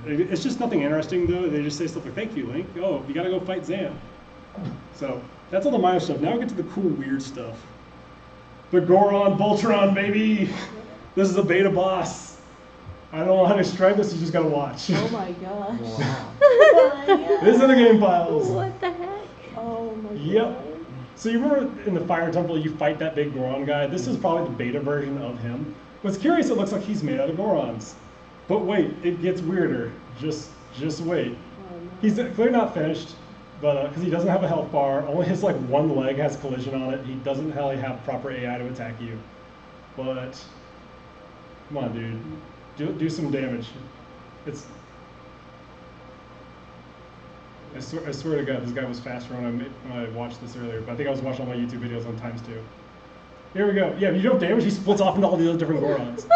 Speaker 1: It's just nothing interesting, though. They just say stuff like, thank you, Link. Oh, you gotta go fight Zan. So, that's all the minor stuff. Now we get to the cool, weird stuff. The Goron Voltron, baby! This is a beta boss. I don't know how to describe this, you just gotta watch.
Speaker 2: Oh my gosh.
Speaker 3: Wow.
Speaker 1: This is in the game files.
Speaker 5: What the heck?
Speaker 2: Oh my god.
Speaker 1: Yep. So you remember in the Fire Temple, you fight that big Goron guy? This is probably the beta version of him. What's curious, it looks like he's made out of Gorons. But wait, it gets weirder. Just wait. He's clearly not finished, but because he doesn't have a health bar, only his like one leg has collision on it. He doesn't really have proper AI to attack you. But come on, dude, do some damage. It's. I swear to God, this guy was faster when I watched this earlier. But I think I was watching all my YouTube videos on times 2. Here we go. Yeah, if you don't damage, he splits off into all these other different Gorons.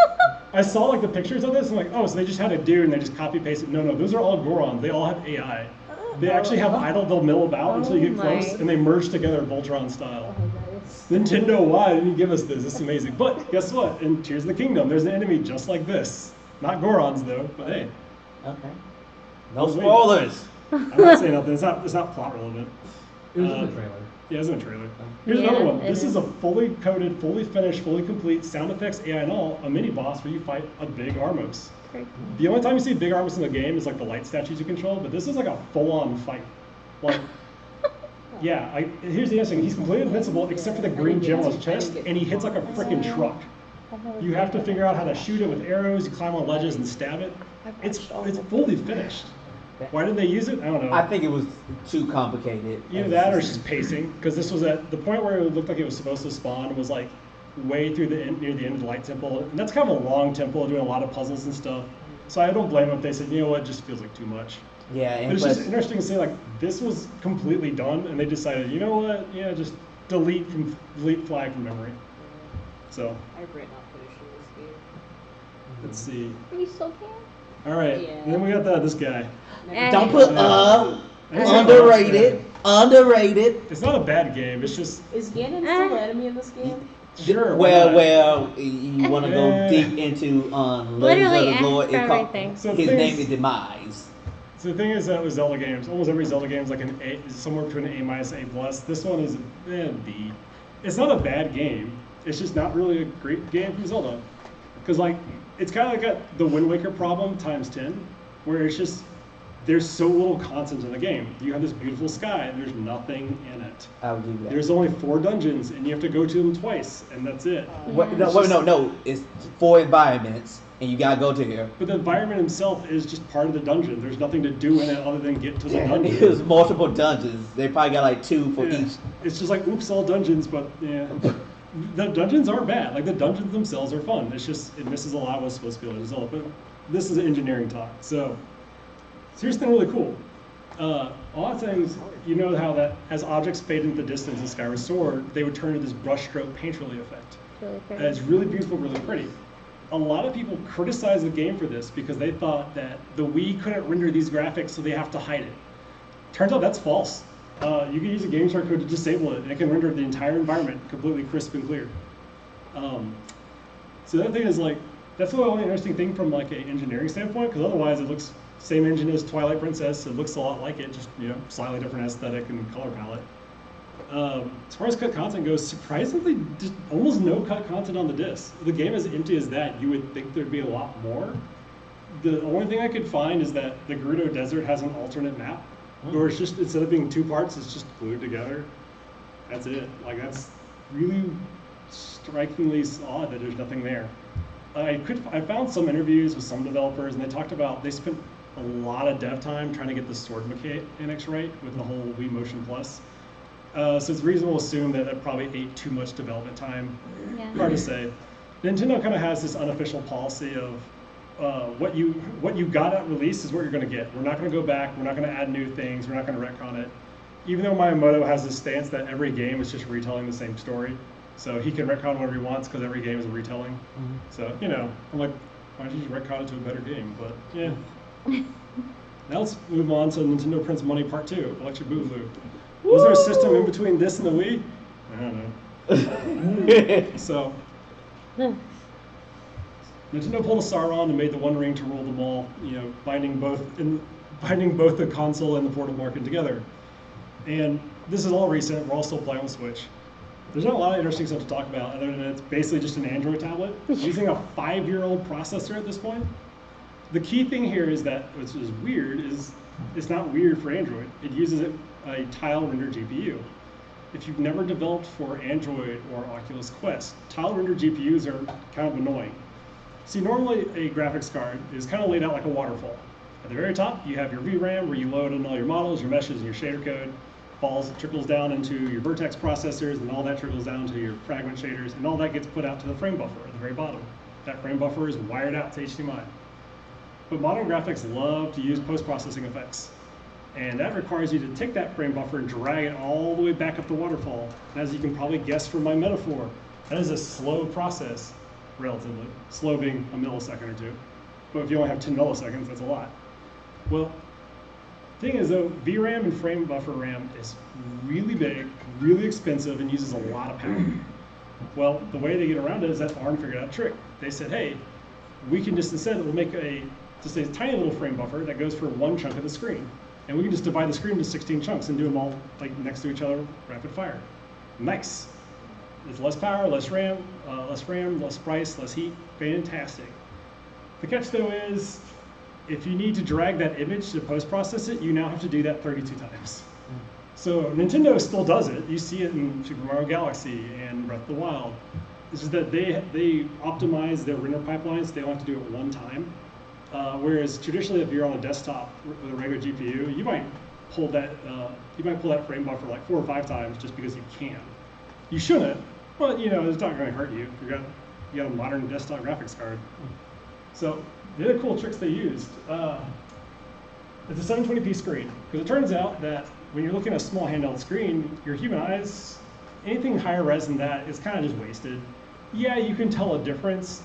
Speaker 1: I saw like the pictures of this, and I'm like, oh, so they just had a dude and they just copy pasted. No, those are all Gorons. They all have AI. They actually have idle. They'll mill about until you get close, and they merge together Voltron style. Nintendo, why didn't you give us this? It's amazing. But guess what? In Tears of the Kingdom, there's an enemy just like this. Not Gorons though, but hey.
Speaker 3: Okay. No spoilers.
Speaker 1: I'm not saying nothing. It's not plot relevant.
Speaker 7: It was in the trailer.
Speaker 1: Yeah, it's in the trailer. Here's
Speaker 5: Yeah,
Speaker 1: another one.
Speaker 5: it
Speaker 1: This is
Speaker 5: is.
Speaker 1: a fully coded, fully finished, fully complete sound effects AI and all, a mini boss where you fight a big Armos.
Speaker 5: Pretty
Speaker 1: The only time you see big Armos in the game is like the light statues you control, but this is like a full-on fight. Like, yeah. Here's the interesting. He's completely invincible except for the green gem on his chest, and he hits like a freaking truck.
Speaker 5: I've never
Speaker 1: You have to
Speaker 5: played
Speaker 1: figure out how to shoot it with arrows. You climb on ledges and stab it. It's fully finished. Why didn't they use it? I don't know.
Speaker 3: I think it was too complicated.
Speaker 1: Either that or it's just pacing, because this was at the point where it looked like it was supposed to spawn was like way through the end, near the end of the light temple, and that's kind of a long temple doing a lot of puzzles and stuff. So I don't blame them if they said, you know what, it just feels like too much.
Speaker 3: Yeah,
Speaker 1: But
Speaker 3: and
Speaker 1: it's
Speaker 3: plus,
Speaker 1: just interesting to see like this was completely done, and they decided, you know what, yeah, just delete flag from memory. So
Speaker 2: I regret not finishing this game.
Speaker 1: let's see.
Speaker 5: You still can?
Speaker 1: All right,
Speaker 2: Yeah.
Speaker 1: and then we got this guy.
Speaker 3: don't put underrated. Underrated.
Speaker 1: It's not a bad game. It's just
Speaker 2: Is Ganon still the enemy in this game?
Speaker 1: sure. why not?
Speaker 3: Well, you want to go
Speaker 1: Yeah.
Speaker 3: deep into Legends
Speaker 5: Literally
Speaker 3: of the Lord.
Speaker 5: ask for everything.
Speaker 1: So
Speaker 3: His
Speaker 1: the thing
Speaker 3: name
Speaker 1: is-
Speaker 3: is Demise.
Speaker 1: So the thing is that with Zelda games, almost every Zelda game is like an A, is somewhere between an A minus and A plus. This one is a B. It's not a bad game. It's just not really a great game from Zelda, because like it's kind of like got the Wind Waker problem times 10, where it's just there's so little content in the game. You have this beautiful sky, and there's nothing in it.
Speaker 3: I would do that.
Speaker 1: There's only 4 dungeons, and you have to go to them twice, and that's it.
Speaker 3: No. It's 4 environments, and you gotta go to here.
Speaker 1: But the environment itself is just part of the dungeon. There's nothing to do in it other than get to the
Speaker 3: It
Speaker 1: dungeon.
Speaker 3: was multiple dungeons. They probably got like 2 for
Speaker 1: Yeah.
Speaker 3: each.
Speaker 1: It's just like, oops, all dungeons, but yeah. The dungeons aren't bad. Like, the dungeons themselves are fun. It's just, it misses a lot of what's supposed to be a result. But this is engineering talk. So here's something really cool. A lot of times, you know how that as objects fade into the distance in Skyward Sword, they would turn into this brushstroke painterly effect.
Speaker 5: It's really
Speaker 1: And
Speaker 5: pretty.
Speaker 1: it's really beautiful, really pretty. A lot of people criticize the game for this because they thought that the Wii couldn't render these graphics, so they have to hide it. Turns out that's false. You can use a game shortcode to disable it, and it can render the entire environment completely crisp and clear. So the other thing is like, that's the only interesting thing from like an engineering standpoint, because otherwise it looks same engine as Twilight Princess. It looks a lot like it, just slightly different aesthetic and color palette. As far as cut content goes, surprisingly, just almost no cut content on the disc. The game as empty as that, you would think there'd be a lot more. The only thing I could find is that the Gerudo Desert has an alternate map, where it's just, instead of being 2 parts, it's just glued together. That's it. Like, that's really strikingly odd that there's nothing there. I found some interviews with some developers, and they talked about, they spent a lot of dev time trying to get the sword mechanics right with the whole Wii Motion Plus. So it's reasonable to assume that it probably ate too much development time.
Speaker 5: Yeah.
Speaker 1: Hard to say. Nintendo kind of has this unofficial policy of what you got at release is what you're going to get. We're not going to go back. We're not going to add new things. We're not going to retcon it. Even though Miyamoto has this stance that every game is just retelling the same story, so he can retcon whatever he wants because every game is a retelling.
Speaker 3: Mm-hmm.
Speaker 1: So I'm like, why don't you just retcon it to a better game? But yeah. Now let's move on to Nintendo Prints Money Part 2, Electric Boogaloo. Was there a system in between this and the Wii? I don't know. So, Nintendo pulled a Sauron and made the One Ring to rule them all, binding both the console and the portable market together. And this is all recent. We're all still playing on Switch. There's not a lot of interesting stuff to talk about other than it's basically just an Android tablet using a 5-year-old processor at this point. The key thing here is that, which is weird, is it's not weird for Android. It uses a tile render GPU. If you've never developed for Android or Oculus Quest, tile render GPUs are kind of annoying. See, normally a graphics card is kind of laid out like a waterfall. At the very top, you have your VRAM where you load in all your models, your meshes, and your shader code. Trickles down into your vertex processors, and all that trickles down to your fragment shaders, and all that gets put out to the frame buffer at the very bottom. That frame buffer is wired out to HDMI. But modern graphics love to use post-processing effects. And that requires you to take that frame buffer and drag it all the way back up the waterfall. And as you can probably guess from my metaphor, that is a slow process, relatively. Slow being a millisecond or two. But if you only have 10 milliseconds, that's a lot. Well, thing is though, VRAM and frame buffer RAM is really big, really expensive, and uses a lot of power. Well, the way they get around it is that ARM figured out a trick. They said, hey, we can just instead, we'll make just a tiny little frame buffer that goes for one chunk of the screen. And we can just divide the screen into 16 chunks and do them all like next to each other, rapid fire. Nice. It's less power, less RAM, less price, less heat. Fantastic. The catch though is, if you need to drag that image to post-process it, you now have to do that 32 times. So Nintendo still does it. You see it in Super Mario Galaxy and Breath of the Wild. It's just that they optimize their render pipelines. They only have to do it one time. Whereas traditionally, if you're on a desktop with a regular GPU, you might pull that frame buffer like 4 or 5 times just because you can. You shouldn't, but you know it's not going to hurt you. You got a modern desktop graphics card. So the other cool tricks they used, it's a 720p screen, because it turns out that when you're looking at a small handheld screen, your human eyes, anything higher res than that is kind of just wasted. Yeah, you can tell a difference,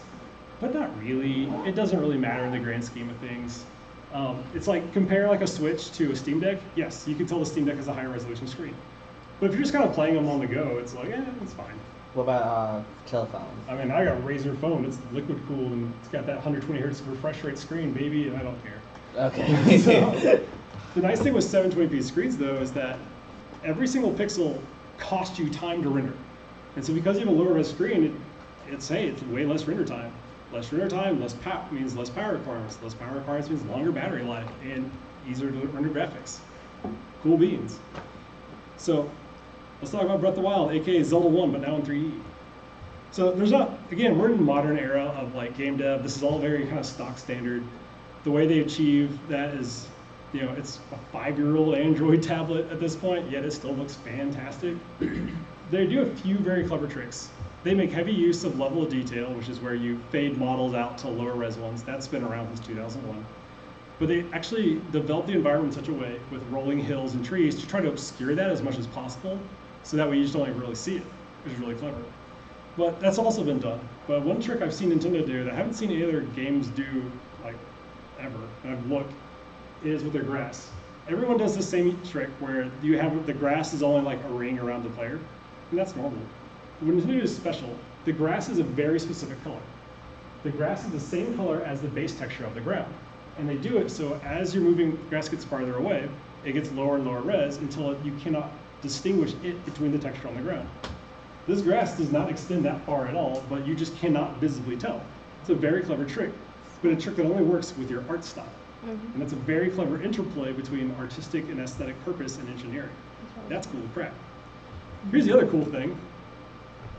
Speaker 1: but not really. It doesn't really matter in the grand scheme of things. It's like, compare like a Switch to a Steam Deck. Yes, you can tell the Steam Deck is a higher resolution screen. But if you're just kind of playing them on the go, it's like, it's fine.
Speaker 3: What about telephones? I
Speaker 1: mean, I got a Razer phone. It's liquid cooled and it's got that 120 hertz refresh rate screen, baby, and I don't care.
Speaker 3: Okay.
Speaker 1: So, the nice thing with 720p screens, though, is that every single pixel costs you time to render. And so because you have a lower res screen, it's way less render time. Less render time, means less power requirements. Less power requirements means longer battery life and easier to render graphics. Cool beans. So let's talk about Breath of the Wild, aka Zelda 1, but now in 3D. So we're in the modern era of like game dev. This is all very kind of stock standard. The way they achieve that is, it's a 5-year-old Android tablet at this point, yet it still looks fantastic. They do a few very clever tricks. They make heavy use of level of detail, which is where you fade models out to lower res ones. That's been around since 2001. But they actually developed the environment in such a way with rolling hills and trees to try to obscure that as much as possible, so that way you just don't really see it, which is really clever. But that's also been done. But one trick I've seen Nintendo do that I haven't seen any other games do, like, ever, and I've looked, is with their grass. Everyone does the same trick where you have the grass is only like a ring around the player, and that's normal. When Nintendo is special, the grass is a very specific color. The grass is the same color as the base texture of the ground. And they do it so as you're moving, grass gets farther away, it gets lower and lower res until you cannot distinguish it between the texture on the ground. This grass does not extend that far at all, but you just cannot visibly tell. It's a very clever trick, but a trick that only works with your art style. Mm-hmm. And that's a very clever interplay between artistic and aesthetic purpose and engineering. That's cool crap. Here's the other cool thing.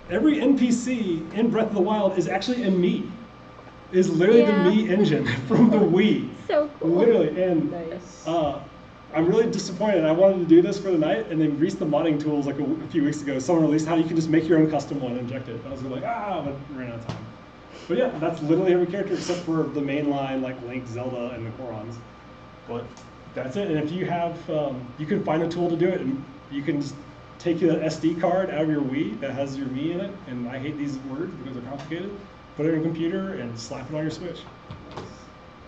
Speaker 1: Every NPC in Breath of the Wild is actually a Mii. Is literally the Mii engine from the Wii.
Speaker 5: So cool.
Speaker 1: Literally, and
Speaker 2: Nice.
Speaker 1: I'm really disappointed. I wanted to do this for the night, and they released the modding tools like a few weeks ago. Someone released how you can just make your own custom one and inject it. I was like, but ran out of time. But yeah, that's literally every character except for the mainline, like Link, Zelda, and the Korons. But that's it. And if you have, you can find a tool to do it, and you can just take the SD card out of your Wii that has your Mii in it, and I hate these words because they're complicated, put it in your computer, and slap it on your Switch.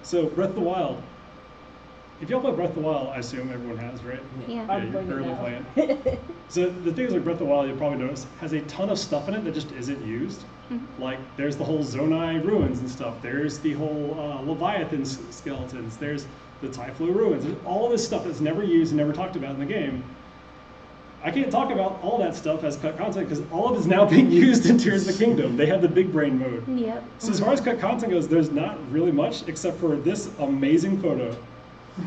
Speaker 1: So, Breath of the Wild. If y'all play Breath of the Wild, I assume everyone has, right?
Speaker 5: Yeah.
Speaker 2: I'm
Speaker 1: you're
Speaker 2: playing it
Speaker 1: currently
Speaker 2: now.
Speaker 1: playing it. So the thing is, like Breath of the Wild, you'll probably notice, has a ton of stuff in it that just isn't used.
Speaker 5: Mm-hmm.
Speaker 1: Like, there's the whole Zonai ruins and stuff. There's the whole Leviathan skeletons. There's the Typhlo ruins. There's all this stuff that's never used and never talked about in the game. I can't talk about all that stuff as cut content because all of it is now being used in Tears of the Kingdom. They have the big brain mode.
Speaker 5: Yep.
Speaker 1: So as far as cut content goes, there's not really much except for this amazing photo.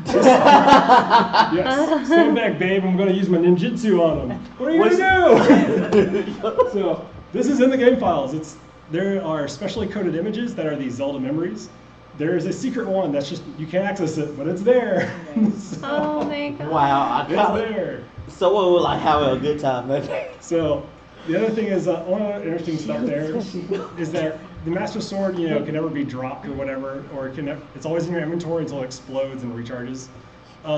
Speaker 1: Yes, stand back, babe. I'm going to use my ninjutsu on him. What are you going to do? So this is in the game files. There are specially coded images that are these Zelda memories. there's a secret one that's just you can't access it, but it's there. So,
Speaker 5: Oh my god.
Speaker 3: Wow, I
Speaker 1: it's
Speaker 3: got
Speaker 1: there.
Speaker 3: someone would like having a good time.
Speaker 1: So the other thing is one of the interesting stuff there is that the Master Sword, can never be dropped or whatever, or it's always in your inventory until it explodes and recharges.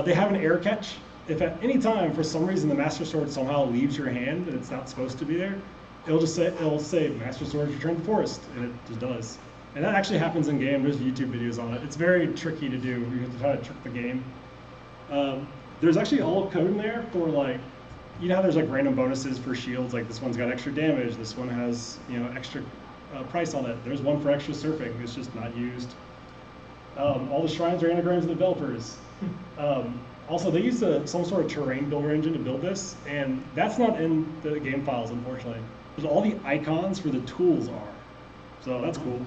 Speaker 1: They have an air catch. If at any time, for some reason, the Master Sword somehow leaves your hand and it's not supposed to be there, it'll say Master Sword returned to the forest, and it just does. And that actually happens in game. There's YouTube videos on it. It's very tricky to do. You have to try to trick the game. There's actually all code in there for how there's random bonuses for shields. Like this one's got extra damage. This one has extra price on it. There's one for extra surfing. It's just not used. All the shrines are anagrams of developers. Also, they used some sort of terrain builder engine to build this, and that's not in the game files, unfortunately. But all the icons for the tools are. So that's cool.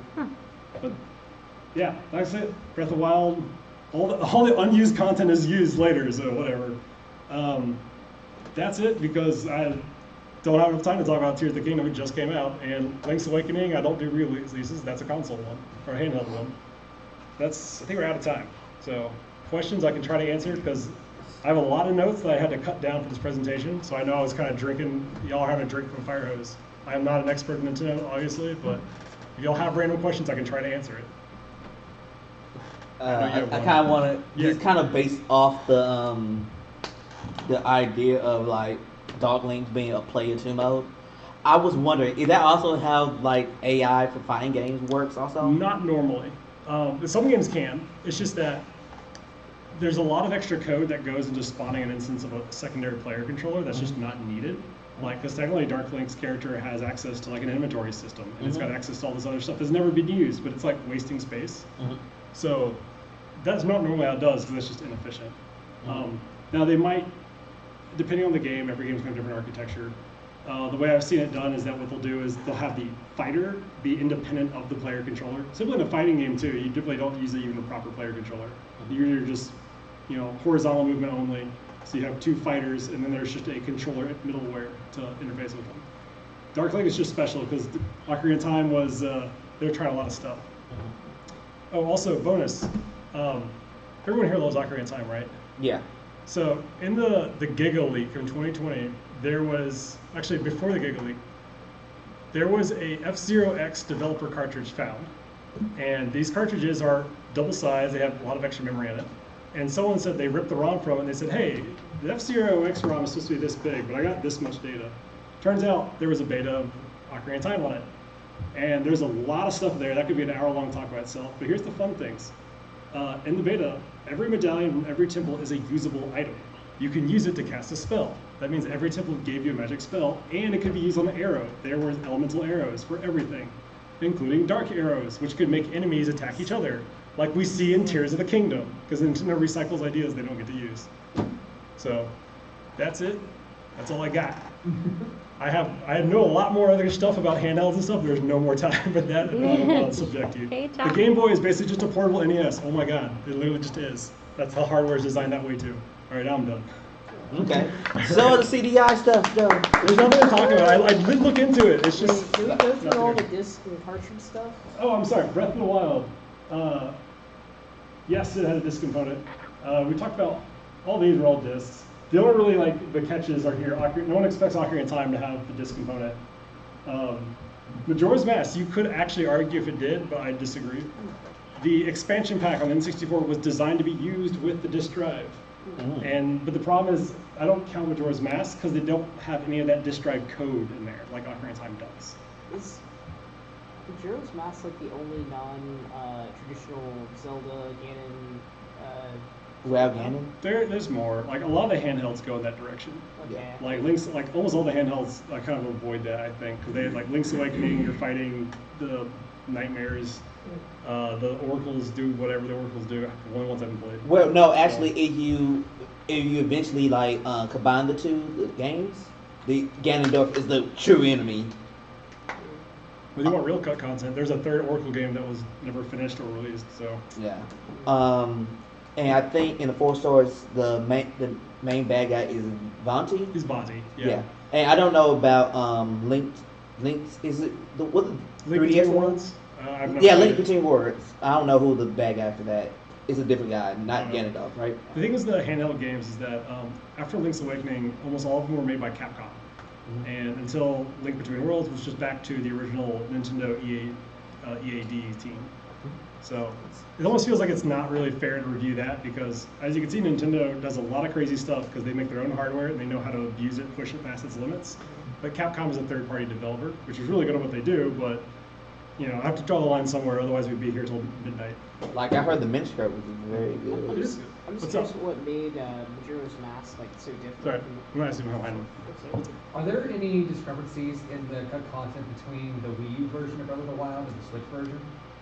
Speaker 1: But yeah, that's it. Breath of the Wild, all the unused content is used later, so whatever. That's it, because I don't have enough time to talk about Tears of the Kingdom. It just came out, and Link's Awakening, I don't do releases. That's a console one, or a handheld one. I think we're out of time. So questions I can try to answer, because I have a lot of notes that I had to cut down for this presentation, so I know I was kind of drinking. Y'all are having a drink from a fire hose. I am not an expert in Nintendo, obviously, but if y'all have random questions, I can try to answer it.
Speaker 3: I kind of want to. It's kind of based off the idea of Dark Link being a player 2 mode. I was wondering, is that also how AI for fighting games works also?
Speaker 1: Not normally. Some games can. It's just that there's a lot of extra code that goes into spawning an instance of a secondary player controller that's just not needed. Because technically Dark Link's character has access to an inventory system, and it's got access to all this other stuff that's never been used, but it's wasting space. So that's not normally how it does, because it's just inefficient. Now they might, depending on the game, every game's got a different architecture. The way I've seen it done is that what they'll do is they'll have the fighter be independent of the player controller. Simply in a fighting game too, you typically don't use even a proper player controller. You're just, horizontal movement only. So you have 2 fighters, and then there's just a controller middleware to interface with them. Dark Link is just special because Ocarina of Time was, they're trying a lot of stuff. Oh, also, bonus. Everyone here loves Ocarina of Time, right?
Speaker 3: Yeah.
Speaker 1: So in the Giga leak from 2020, there was, actually before the Giga leak, there was a F-Zero X developer cartridge found. And these cartridges are double sized, they have a lot of extra memory in it. And someone said they ripped the ROM from it, and they said, hey, the F-Zero X ROM is supposed to be this big, but I got this much data. Turns out there was a beta of Ocarina of Time on it. And there's a lot of stuff there. That could be an hour-long talk by itself. But here's the fun things. In the beta, every medallion from every temple is a usable item. You can use it to cast a spell. That means every temple gave you a magic spell, and it could be used on an arrow. There were elemental arrows for everything, including dark arrows, which could make enemies attack each other, like we see in Tears of the Kingdom, because Nintendo recycles ideas they don't get to use. So that's it. That's all I got. I know a lot more other stuff about handhelds and stuff. There's no more time, but that I'll subject you. The Game Boy is basically just a portable NES. Oh my God, it literally just is. That's how hardware is designed that way too. All right, now I'm done.
Speaker 3: Okay. So the CDI stuff, though.
Speaker 1: There's nothing to talk about. I did look into it. It's just.
Speaker 2: Can we go through all the disc and cartridge stuff?
Speaker 1: Oh, I'm sorry. Breath of the Wild. Yes, it had a disc component. We talked about all these are all discs. The only really the catches are here. No one expects Ocarina of Time to have the disc component. Majora's Mask, you could actually argue if it did, but I disagree. The expansion pack on N64 was designed to be used with the disc drive. But the problem is, I don't count Majora's Mask because they don't have any of that disc drive code in there, like Ocarina of Time does.
Speaker 2: Is Majora's Mask the only non-traditional Zelda Ganon?
Speaker 3: Well, Ganon?
Speaker 1: There's more. A lot of the handhelds go in that direction.
Speaker 2: Okay.
Speaker 1: Link's, almost all the handhelds kind of avoid that, I think, because they have Link's Awakening. You're fighting the nightmares. The oracles do whatever the oracles do. The only ones I haven't played.
Speaker 3: Well, no, actually, if you eventually combine the two games, the Ganondorf is the true enemy.
Speaker 1: If you want real cut content, there's a third Oracle game that was never finished or released. So
Speaker 3: yeah. And I think in the 4 stores, the main bad guy is Vanti.
Speaker 1: He's Bonti. Yeah.
Speaker 3: And I don't know about Link's. Is it the what?
Speaker 1: Link
Speaker 3: 3DS
Speaker 1: Between
Speaker 3: one?
Speaker 1: Worlds. I've never
Speaker 3: Yeah,
Speaker 1: played
Speaker 3: Link
Speaker 1: it.
Speaker 3: Between Worlds. I don't know who the bad guy for that. It's a different guy, not Ganondorf, right?
Speaker 1: The thing with the handheld games is that after Link's Awakening, almost all of them were made by Capcom. And until Link Between Worlds was just back to the original Nintendo EAD team. So it almost feels like it's not really fair to review that because, as you can see, Nintendo does a lot of crazy stuff because they make their own hardware and they know how to abuse it, push it past its limits. But Capcom is a third-party developer, which is really good at what they do, but I have to draw the line somewhere, otherwise we'd be here till midnight.
Speaker 3: Like I heard the Minstrel was very
Speaker 2: I'm
Speaker 3: good.
Speaker 2: just, I'm just
Speaker 1: What's
Speaker 2: curious
Speaker 1: up?
Speaker 2: what made Majora's Mask like so different.
Speaker 1: Sorry,
Speaker 2: from-
Speaker 1: I'm not assuming behind him.
Speaker 7: Are there any discrepancies in the cut content between the Wii U version of Breath of the Wild and the Switch version?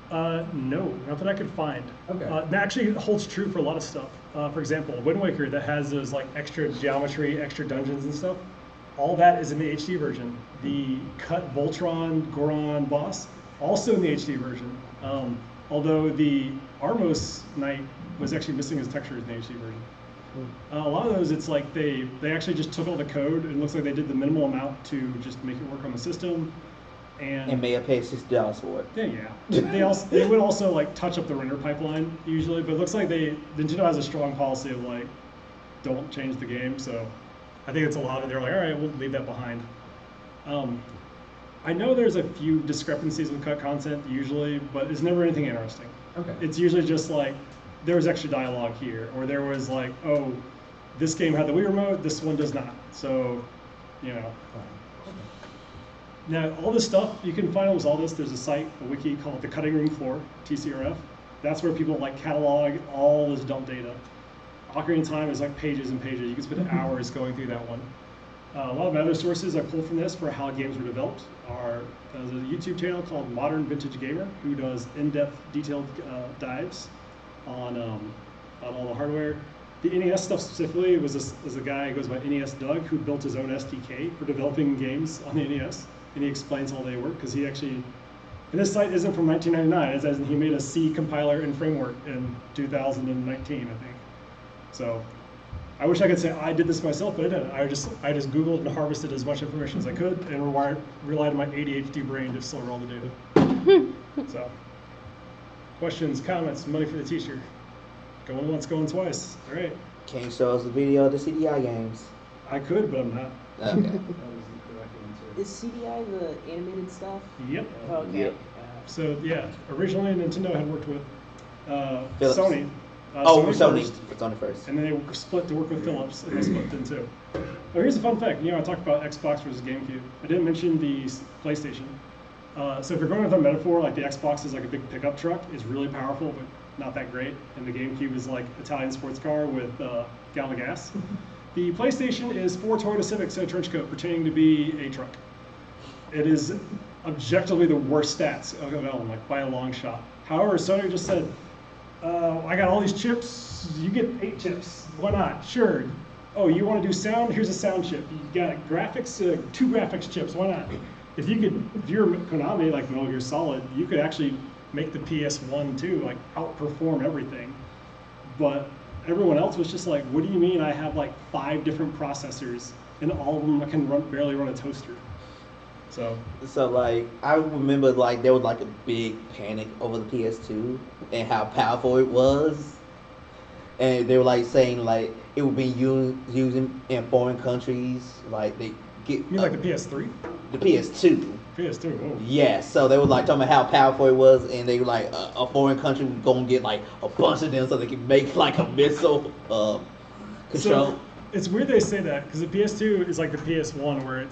Speaker 1: No, not that I could find.
Speaker 7: Okay.
Speaker 1: That actually holds true for a lot of stuff. For example, Wind Waker that has those like extra geometry, extra dungeons and stuff. All that is in the HD version. The cut Voltron Goron boss also in the HD version. Although the Armos Knight was actually missing his textures in the HD version. A lot of those, it's like they actually just took all the code and it looks like they did the minimal amount to just make it work on the system.
Speaker 3: And may have paid $60 for it.
Speaker 1: Yeah. They would also like touch up the render pipeline usually, but it looks like Nintendo has a strong policy of like, don't change the game. So I think it's a lot of it. They're like, all right, we'll leave that behind. I know there's a few discrepancies with cut content usually, but it's never anything interesting.
Speaker 7: Okay.
Speaker 1: It's usually just like, there was extra dialogue here, or there was like, oh, this game had the Wii remote, this one does not. So, Now, all this stuff, you can find almost all this. There's a site, a wiki called the Cutting Room Floor, TCRF. That's where people like catalog all this dump data. Ocarina of Time is like pages and pages. You can spend hours going through that one. A lot of other sources I pulled from this for how games were developed are there's a YouTube channel called Modern Vintage Gamer who does in-depth, detailed dives on all the hardware. The NES stuff specifically was a guy who goes by NES Doug who built his own SDK for developing games on the NES, and he explains how they work because he actually. And this site isn't from 1999. It's as in he made a C compiler and framework in 2019, I think. So. I wish I could say I did this myself, but I didn't. I just Googled and harvested as much information as I could and relied on my ADHD brain to filter all the data. So, questions, comments, money for the t-shirt. Going once, going twice. All right.
Speaker 3: Can you show us a video of the CDI games?
Speaker 1: I could, but I'm not.
Speaker 3: Okay.
Speaker 4: That was the correct answer.
Speaker 2: Is CDI the animated stuff?
Speaker 1: Yep.
Speaker 2: Okay.
Speaker 3: Yep.
Speaker 1: So yeah, originally Nintendo had worked with
Speaker 3: Philips.
Speaker 1: Sony.
Speaker 3: Sony.
Speaker 1: First,
Speaker 3: It's on the first.
Speaker 1: and then they were split to work with Philips, and they split in two. Oh, here's a fun fact. I talked about Xbox versus GameCube. I didn't mention the PlayStation. So if you're going with a metaphor, like the Xbox is like a big pickup truck, it's really powerful, but not that great. And the GameCube is like Italian sports car with a gallon of gas. The PlayStation is 4 Toyota Civics in a trench coat pretending to be a truck. It is objectively the worst stats of them, like by a long shot. However, Sony just said, I got all these chips, you get 8 chips, why not? Sure. Oh, you want to do sound? Here's a sound chip. You got graphics, 2 graphics chips, why not? If you're Konami, like Metal Gear Solid, you could actually make the PS1 too, like outperform everything. But everyone else was just like, what do you mean I have like 5 different processors and all of them can barely run a toaster?
Speaker 3: So like I remember like there was like a big panic over the PS2 and how powerful it was, and they were like saying like it would be used in foreign countries, like they get.
Speaker 1: You mean like the PS3?
Speaker 3: The PS2.
Speaker 1: PS2. Oh.
Speaker 3: Yeah, so they were like talking about how powerful it was, and they were like a foreign country was gonna get like a bunch of them so they could make like a missile control.
Speaker 1: So it's weird they say that because the PS2 is like the PS1 where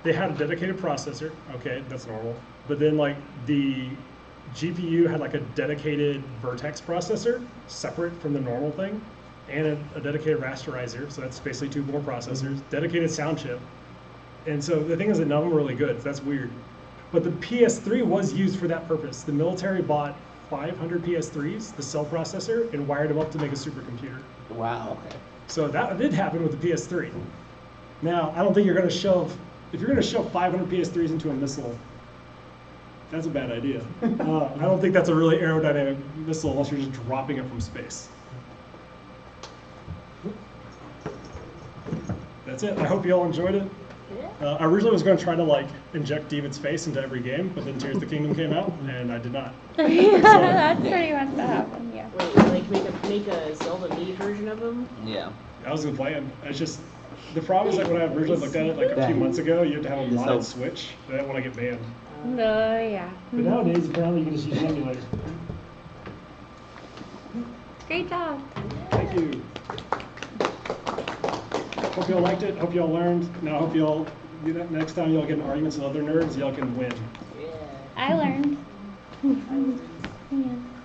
Speaker 1: they had a dedicated processor. Okay, that's normal. But then like the GPU had like a dedicated Vertex processor separate from the normal thing, and a dedicated rasterizer. So that's basically 2 more processors. Dedicated sound chip. And so the thing is that none of them are really good. So that's weird. But the PS3 was used for that purpose. The military bought 500 PS3s, the cell processor, and wired them up to make a supercomputer.
Speaker 3: Wow. Okay.
Speaker 1: So that did happen with the PS3. Now, I don't think you're going to shove, if you're going to shove 500 PS3s into a missile, that's a bad idea. I don't think that's a really aerodynamic missile unless you're just dropping it from space. that's it. I hope you all enjoyed it.
Speaker 2: Yeah.
Speaker 1: I originally was going to try to like inject David's face into every game, but then Tears of the Kingdom came out, and I did not.
Speaker 5: That's pretty much what happened, yeah.
Speaker 2: Wait, like make a Zelda Mii version of him?
Speaker 3: Yeah.
Speaker 1: That was the plan. It's just the problem is like when I originally looked at it like a few months ago, you had to have a modded Switch. I didn't want to get banned.
Speaker 5: No, yeah.
Speaker 1: But nowadays, apparently, you can just use an emulator.
Speaker 5: Great job.
Speaker 1: Thank you. Hope y'all liked it. Hope y'all learned. Now, I hope y'all next time y'all get in arguments with other nerds, y'all can win.
Speaker 2: Yeah.
Speaker 5: I learned.
Speaker 2: I learned.
Speaker 5: Yeah.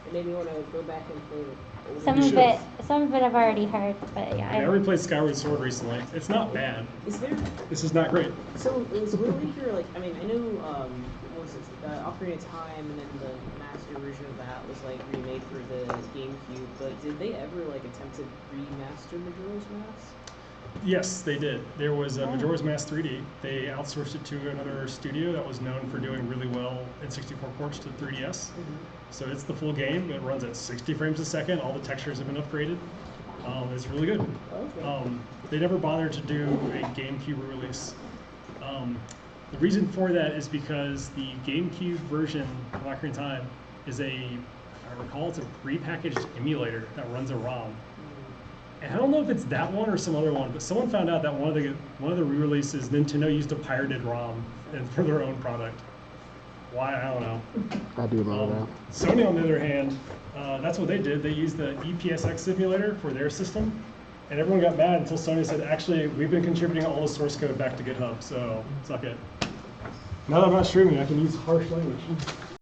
Speaker 2: It made me want to go back and play it.
Speaker 5: Some
Speaker 1: You
Speaker 5: of it, some of it I've already heard, but yeah.
Speaker 1: I replayed Skyward Sword recently. It's not bad.
Speaker 2: Is there?
Speaker 1: This is not great.
Speaker 2: So is Wind Waker like? I mean, I know what was it? Ocarina of Time, and then the master version of that was like remade for the GameCube. But did they ever like attempt to remaster Majora's Mask?
Speaker 1: Yes, they did. There was Majora's Mask 3D. They outsourced it to another studio that was known for doing really well in 64 ports to 3DS. So it's the full game. It runs at 60 frames a second. All the textures have been upgraded. It's really good.
Speaker 2: Okay.
Speaker 1: They never bothered to do a GameCube release. The reason for that is because the GameCube version of Ocarina of Time is if I recall, it's a prepackaged emulator that runs a ROM. And I don't know if it's that one or some other one, but someone found out that one of the re-releases, Nintendo used a pirated ROM for their own product. Why, I don't know.
Speaker 6: I do remember that.
Speaker 1: Sony, on the other hand, that's what they did. They used the EPSX simulator for their system, and everyone got mad until Sony said, actually, we've been contributing all the source code back to GitHub, so suck it. Now that I'm not streaming, I can use harsh language.